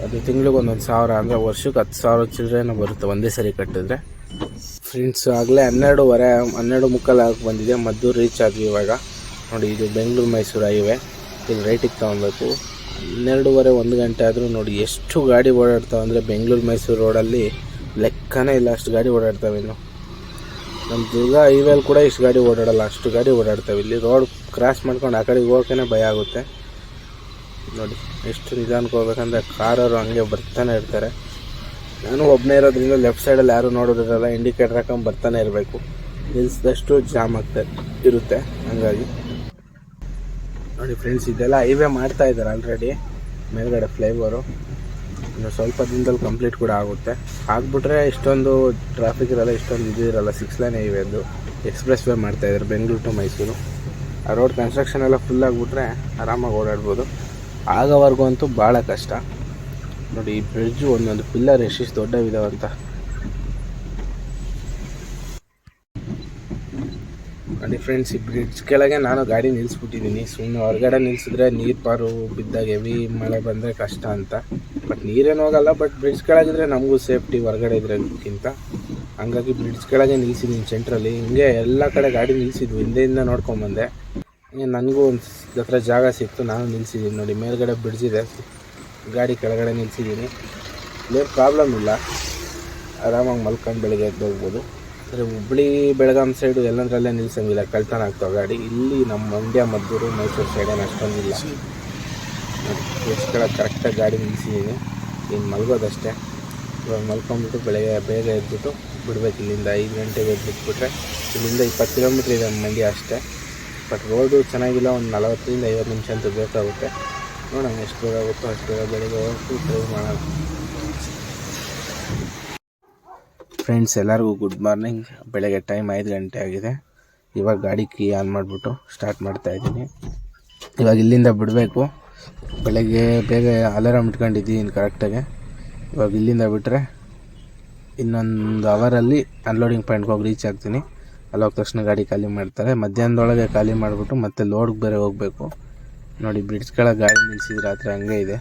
ಅದು ತಿಂಗಳಿಗೆ 1,000 ಅಂದರೆ ವರ್ಷಕ್ಕೆ 10,000 ಚಿಲ್ಲರೆನೂ ಬರುತ್ತೆ ಒಂದೇ ಸರಿ ಕಟ್ಟಿದ್ರೆ. ಫ್ರೆಂಡ್ಸ್ ಆಗಲೇ 12:30 ಆಗಿ ಬಂದಿದೆ. ಮದ್ದೂರು ರೀಚ್ ಆದ್ವಿ ಇವಾಗ. ನೋಡಿ ಇದು ಬೆಂಗಳೂರು ಮೈಸೂರು ಹೈವೇ. ಇಲ್ಲಿ ರೈಟಿಗೆ ತೊಗೊಬೇಕು. 12:30-1 ಗಂಟೆ ಆದರೂ ನೋಡಿ ಎಷ್ಟು ಗಾಡಿ ಓಡಾಡ್ತಾವೆ ಅಂದರೆ ಬೆಂಗಳೂರು ಮೈಸೂರು ರೋಡಲ್ಲಿ ಲೆಕ್ಕನೇ ಇಲ್ಲ, ಅಷ್ಟು ಗಾಡಿ ಓಡಾಡ್ತವೆ. ಇನ್ನು ನಮ್ಮ ದುರ್ಗ ಹೈವೇಲಿ ಕೂಡ ಇಷ್ಟು ಗಾಡಿ ಓಡಾಡಲ್ಲ, ಅಷ್ಟು ಗಾಡಿ ಓಡಾಡ್ತವೆ. ಇಲ್ಲಿ ರೋಡ್ ಕ್ರಾಸ್ ಮಾಡ್ಕೊಂಡು ಆ ಕಡೆಗೆ ಹೋಗೋಕೆ ಭಯ ಆಗುತ್ತೆ. ನೋಡಿ ಎಷ್ಟು ನಿಧಾನಕ್ಕೆ ಹೋಗ್ಬೇಕಂದ್ರೆ ಕಾರವರು ಹಂಗೆ ಬರ್ತಾನೆ ಇರ್ತಾರೆ. ನಾನು ಒಬ್ಬನೇ ಇರೋದ್ರಿಂದ ಲೆಫ್ಟ್ ಸೈಡಲ್ಲಿ ಯಾರು ನೋಡೋದಿರಲ್ಲ, ಇಂಡಿಕೇಟರ್ ಹಾಕೊಂಡು ಬರ್ತಾನೆ ಇರಬೇಕು. ನಿಲ್ಲಿಸಿದಷ್ಟು ಜಾಮ್ ಇರುತ್ತೆ. ಹಂಗಾಗಿ ನೋಡಿ ಫ್ರೆಂಡ್ಸ್, ಇದೆಲ್ಲ ಹೈವೇ ಮಾಡ್ತಾ ಇದ್ದಾರೆ ಆಲ್ರೆಡಿ. ಮೇಲ್ಗಡೆ ಫ್ಲೈಓವರು ಇನ್ನು ಸ್ವಲ್ಪ ದಿನದಲ್ಲಿ ಕಂಪ್ಲೀಟ್ ಕೂಡ ಆಗುತ್ತೆ. ಆಗಿಬಿಟ್ರೆ ಇಷ್ಟೊಂದು ಟ್ರಾಫಿಕ್ ಇರಲ್ಲ, ಇಷ್ಟೊಂದು ಇದು ಇರಲ್ಲ. 6 ಲೈನ್ ಹೈವೇದು ಎಕ್ಸ್ಪ್ರೆಸ್ ವೇ ಮಾಡ್ತಾಯಿದ್ದಾರೆ ಬೆಂಗಳೂರು ಟು ಮೈಸೂರು. ಆ ರೋಡ್ ಕನ್ಸ್ಟ್ರಕ್ಷನ್ ಎಲ್ಲ ಫುಲ್ ಆಗಿಬಿಟ್ರೆ ಆರಾಮಾಗಿ ಓಡಾಡ್ಬೋದು. ಆಗೋವರೆಗೂ ಅಂತೂ ಭಾಳ ಕಷ್ಟ. ನೋಡಿ ಈ ಬ್ರಿಡ್ಜು ಒಂದೊಂದು ಪಿಲ್ಲರ್ ಎಷ್ಟಿಷ್ಟು ದೊಡ್ಡವಿದಾವಂತ. ನೋಡಿ ಫ್ರೆಂಡ್ಸ್, ಈ ಬ್ರಿಡ್ಜ್ ಕೆಳಗೆ ನಾನು ಗಾಡಿ ನಿಲ್ಲಿಸ್ಬಿಟ್ಟಿದ್ದೀನಿ. ಸುಮ್ಮನೆ ಹೊರಗಡೆ ನಿಲ್ಲಿಸಿದ್ರೆ ನೀರು ಪಾರು ಬಿದ್ದಾಗ ಹೆವಿ ಮಳೆ ಬಂದರೆ ಕಷ್ಟ ಅಂತ. ಬಟ್ ನೀರೇನು ಹೋಗಲ್ಲ, ಬಟ್ ಬ್ರಿಡ್ಜ್ ಕೆಳಗಿದ್ರೆ ನಮಗೂ ಸೇಫ್ಟಿ ಹೊರಗಡೆ ಇದ್ರಕ್ಕಿಂತ. ಹಂಗಾಗಿ ಬ್ರಿಡ್ಜ್ ಕೆಳಗೆ ನಿಲ್ಲಿಸಿದ್ದೀನಿ ಸೆಂಟ್ರಲ್ಲಿ. ಹಿಂಗೆ ಎಲ್ಲ ಕಡೆ ಗಾಡಿ ನಿಲ್ಲಿಸಿದ್ವಿ, ಹಿಂದೆಯಿಂದ ನೋಡ್ಕೊಂಬಂದೆ. ಹಿಂಗೆ ನನಗೂ ಒಂದು ಹತ್ರ ಜಾಗ ಸಿಕ್ತು, ನಾನು ನಿಲ್ಲಿಸಿದ್ದೀನಿ. ನೋಡಿ ಮೇಲ್ಗಡೆ ಬ್ರಿಡ್ಜ್ ಇದೆ, ಗಾಡಿ ಕೆಳಗಡೆ ನಿಲ್ಲಿಸಿದ್ದೀನಿ. ಇಲ್ಲೇನು ಪ್ರಾಬ್ಲಮ್ ಇಲ್ಲ, ಆರಾಮಾಗಿ ಮಲ್ಕೊಂಡು ಬೆಳಗ್ಗೆ ಎದ್ದು ಹೋಗ್ಬೋದು. ಅಂದರೆ ಹುಬ್ಳಿ ಬೆಳಗಾಂ ಸೈಡು ಎಲ್ಲಂದ್ರಲ್ಲೇ ನಿಲ್ಸಂಗಿಲ್ಲ, ಕಳ್ತನ ಆಗ್ತಾವೆ ಗಾಡಿ. ಇಲ್ಲಿ ನಮ್ಮ ಮಂಡ್ಯ ಮದ್ದೂರು ಮೈಸೂರು ಸೈಡೇನು ಅಷ್ಟೊಂದಿಲ್ಲ. ನೋಡಿ ಬ್ರಿಡ್ಜ್ ಕೆಳಗೆ ಕರೆಕ್ಟಾಗಿ ಗಾಡಿ ನಿಲ್ಲಿಸಿದ್ದೀನಿ. ಇನ್ನು ಮಲ್ಗೋದಷ್ಟೇ. ಇವಾಗ ಮಲ್ಕೊಂಡ್ಬಿಟ್ಟು ಬೆಳಗ್ಗೆ ಬೇಗ ಎದ್ಬಿಟ್ಟು ಬಿಡ್ಬೇಕು. ಇಲ್ಲಿಂದ 5 ಗಂಟೆಗೆ ಎದ್ಬಿಟ್ಬಿಟ್ರೆ ಇಲ್ಲಿಂದ 20 ಕಿಲೋಮೀಟ್ರ್ ಇದೆ ಮಂಡ್ಯ ಅಷ್ಟೇ. ಬಟ್ ರೋಡು ಚೆನ್ನಾಗಿಲ್ಲ, ಒಂದು 40ರಿಂದ 50 ನಿಮಿಷ ಅಂತೂ ಬೇಕಾಗುತ್ತೆ. ನೋಡೋಣ ಎಷ್ಟು ಬೇಗ ಆಗುತ್ತೋ ಅಷ್ಟು ಬೇಗ ಬೆಳಗ್ಗೆ ಹೋಗಿ ಡ್ರೈವ್ ಮಾಡೋಣ. ಫ್ರೆಂಡ್ಸ್ ಎಲ್ಲರಿಗೂ ಗುಡ್ ಮಾರ್ನಿಂಗ್. ಬೆಳಗ್ಗೆ ಟೈಮ್ 5 ಗಂಟೆ ಆಗಿದೆ. ಇವಾಗ ಗಾಡಿ ಕೀ ಆನ್ ಮಾಡಿಬಿಟ್ಟು ಸ್ಟಾರ್ಟ್ ಮಾಡ್ತಾಯಿದ್ದೀನಿ. ಇವಾಗ ಇಲ್ಲಿಂದ ಬಿಡಬೇಕು. ಬೆಳಗ್ಗೆ ಬೇಗ ಅಲಾರಾಮ್ ಇಟ್ಕೊಂಡಿದ್ದೀನಿ ಕರೆಕ್ಟಾಗಿ. ಇವಾಗ ಇಲ್ಲಿಂದ ಬಿಟ್ಟರೆ ಇನ್ನೊಂದು ಅವರಲ್ಲಿ ಅನ್ಲೋಡಿಂಗ್ ಪಾಯಿಂಟ್ಗೆ ಹೋಗಿ ರೀಚ್ ಆಗ್ತೀನಿ. ಅಲ್ಲಿ ಹೋದ ತಕ್ಷಣ ಗಾಡಿ ಖಾಲಿ ಮಾಡ್ತಾರೆ. ಮಧ್ಯಾಹ್ನದೊಳಗೆ ಖಾಲಿ ಮಾಡಿಬಿಟ್ಟು ಮತ್ತೆ ಲೋಡ್ಗೆ ಬೇರೆ ಹೋಗಬೇಕು. ನೋಡಿ ಬ್ರಿಡ್ಜ್ ಕೆಳಗೆ ಗಾಡಿ ನಿಲ್ಲಿಸಿದ್ರೆ ರಾತ್ರಿ ಹಂಗೆ ಇದೆ.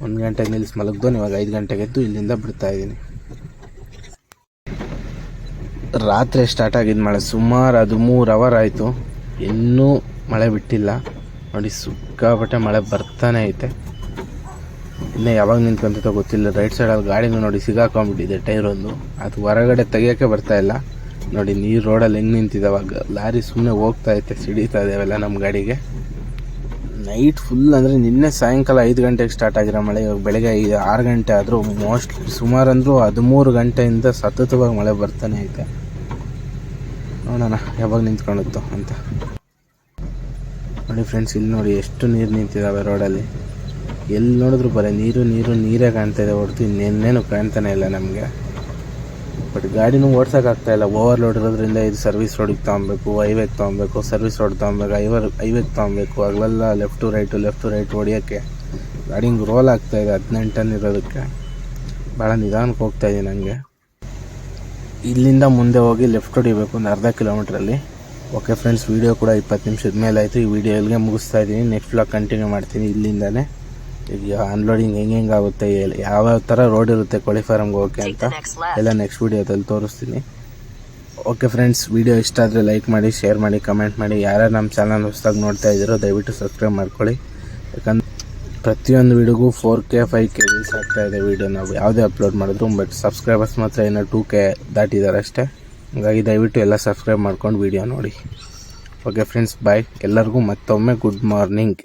1 ಗಂಟೆಗೆ ನಿಲ್ಲಿಸಿ ಮಲಗ್ದೋನು ಇವಾಗ 5 ಗಂಟೆಗೆ ಎದ್ದು ಇಲ್ಲಿಂದ ಬಿಡ್ತಾಯಿದ್ದೀನಿ. ರಾತ್ರಿ ಸ್ಟಾರ್ಟ್ ಆಗಿದ್ದು ಮಳೆ, ಸುಮಾರು 13 ಅವರ್ ಆಯಿತು, ಇನ್ನೂ ಮಳೆ ಬಿಟ್ಟಿಲ್ಲ ನೋಡಿ. ಸಿಕ್ಕಾಪಟ್ಟೆ ಮಳೆ ಬರ್ತಾನೆ ಐತೆ. ಇನ್ನೇ ಯಾವಾಗ ನಿಂತ್ಕೊಂತ ಗೊತ್ತಿಲ್ಲ. ರೈಟ್ ಸೈಡಲ್ಲಿ ಗಾಡಿನೂ ನೋಡಿ ಸಿಗಾಕೊಂಡ್ಬಿಟ್ಟಿದೆ ಟೈರೊಂದು, ಅದು ಹೊರಗಡೆ ತೆಗಿಯೋಕ್ಕೆ ಬರ್ತಾಯಿಲ್ಲ ನೋಡಿ. ನೀರು ರೋಡಲ್ಲಿ ಹೆಂಗೆ ನಿಂತಿದ್ದಾವಾಗ ಲಾರಿ ಸುಮ್ಮನೆ ಹೋಗ್ತಾ ಐತೆ, ಸಿಡಿತಾ ಇದ್ದಾವೆಲ್ಲ ನಮ್ಮ ಗಾಡಿಗೆ. ನೈಟ್ ಫುಲ್ ಅಂದರೆ ನಿನ್ನೆ ಸಾಯಂಕಾಲ 5 ಗಂಟೆಗೆ ಸ್ಟಾರ್ಟ್ ಆಗಿರೋ ಮಳೆ, ಇವಾಗ ಬೆಳಗ್ಗೆ 6 ಗಂಟೆ ಆದರೂ ಸುಮಾರು ಅಂದರೂ 13 ಗಂಟೆಯಿಂದ ಸತತವಾಗಿ ಮಳೆ ಬರ್ತಾನೆ ಐತೆ. ನೋಡೋಣ ಯಾವಾಗ ನಿಂತ್ಕೊಳ್ಳುತ್ತೋ ಅಂತ ನೋಡಿ. ಫ್ರೆಂಡ್ಸ್ ಇಲ್ಲಿ ನೋಡಿ ಎಷ್ಟು ನೀರು ನಿಂತಿದ್ದಾವೆ ರೋಡಲ್ಲಿ. ಎಲ್ಲಿ ನೋಡಿದ್ರು ಬರೀ ನೀರೇ ಕಾಣ್ತಾ ಇದೆ ಹೊರತು ಇನ್ನೇನೇನು ಕಾಣ್ತಾನೆ ಇಲ್ಲ ನಮಗೆ. ಬಟ್ ಗಾಡಿನೂ ಓಡ್ಸೋಕ್ಕಾಗ್ತಾಯಿಲ್ಲ, ಓವರ್ಲೋಡ್ ಇರೋದ್ರಿಂದ. ಇದು ಸರ್ವಿಸ್ ರೋಡಿಗೆ ತೊಗೊಬೇಕು, ಹೈವೇಗೆ ತೊಗೊಬೇಕು, ಸರ್ವಿಸ್ ರೋಡ್ ತೊಗೊಬೇಕು, ಹೈವೇಗೆ ತೊಗೊಬೇಕು. ಆಗಲೆಲ್ಲ ಲೆಫ್ಟು ರೈಟ್ ಹೊಡಿಯೋಕ್ಕೆ ಗಾಡಿ ಹಿಂಗೆ ರೋಲ್ ಆಗ್ತಾಯಿದೆ. 18 ಟನ್ ಇರೋದಕ್ಕೆ ಭಾಳ ನಿಧಾನಕ್ಕೆ ಹೋಗ್ತಾಯಿದ್ದೀನಿ. ನನಗೆ ಇಲ್ಲಿಂದ ಮುಂದೆ ಹೋಗಿ ಲೆಫ್ಟ್ ಹೊಡಿಬೇಕು ಒಂದು ಅರ್ಧ ಕಿಲೋಮೀಟ್ರಲ್ಲಿ. ಓಕೆ ಫ್ರೆಂಡ್ಸ್, ವೀಡಿಯೋ ಕೂಡ 20 ನಿಮಿಷದ ಮೇಲೆ ಆಯಿತು. ಈ ವಿಡಿಯೋ ಇಲ್ಲಿಗೆ ಮುಗಿಸ್ತಾ ಇದ್ದೀನಿ. ನೆಕ್ಸ್ಟ್ ವ್ಲಾಗ್ ಕಂಟಿನ್ಯೂ ಮಾಡ್ತೀನಿ ಇಲ್ಲಿಂದನೇ. ಈಗ ಅನ್ಲೋಡಿಂಗ್ ಹೆಂಗೆ ಆಗುತ್ತೆ, ಯಾವ್ಯಾವ ಥರ ರೋಡ್ ಇರುತ್ತೆ ಕೋಳಿ ಫಾರಮ್ಗೆ ಹೋಗೋಕ್ಕೆ ಅಂತ ಎಲ್ಲ ನೆಕ್ಸ್ಟ್ ವೀಡಿಯೋದಲ್ಲಿ ತೋರಿಸ್ತೀನಿ. ಓಕೆ ಫ್ರೆಂಡ್ಸ್, ವೀಡಿಯೋ ಇಷ್ಟ ಆದರೆ ಲೈಕ್ ಮಾಡಿ, ಶೇರ್ ಮಾಡಿ, ಕಮೆಂಟ್ ಮಾಡಿ. ಯಾರ್ಯಾರು ನಮ್ಮ ಚಾನಲ್ ಹೊಸದಾಗಿ ನೋಡ್ತಾ ಇದ್ದೀರೋ ದಯವಿಟ್ಟು ಸಬ್ಸ್ಕ್ರೈಬ್ ಮಾಡ್ಕೊಳ್ಳಿ. ಯಾಕಂದರೆ ಪ್ರತಿಯೊಂದು ವೀಡಿಯೋಗೂ 4K 5K ವ್ಯೂಸ್ ಆಗ್ತಾಯಿದೆ ವೀಡಿಯೋ ನಾವು ಯಾವುದೇ ಅಪ್ಲೋಡ್ ಮಾಡಿದ್ರು. ಬಟ್ ಸಬ್ಸ್ಕ್ರೈಬರ್ಸ್ ಮಾತ್ರ ಇನ್ನೂ 2K ದಾಟಿದ್ದಾರೆ ಅಷ್ಟೇ. ಹಾಗಾಗಿ ದಯವಿಟ್ಟು ಎಲ್ಲ ಸಬ್ಸ್ಕ್ರೈಬ್ ಮಾಡ್ಕೊಂಡು ವೀಡಿಯೋ ನೋಡಿ. ಓಕೆ ಫ್ರೆಂಡ್ಸ್, ಬಾಯ್. ಎಲ್ಲರಿಗೂ ಮತ್ತೊಮ್ಮೆ ಗುಡ್ ಮಾರ್ನಿಂಗ್.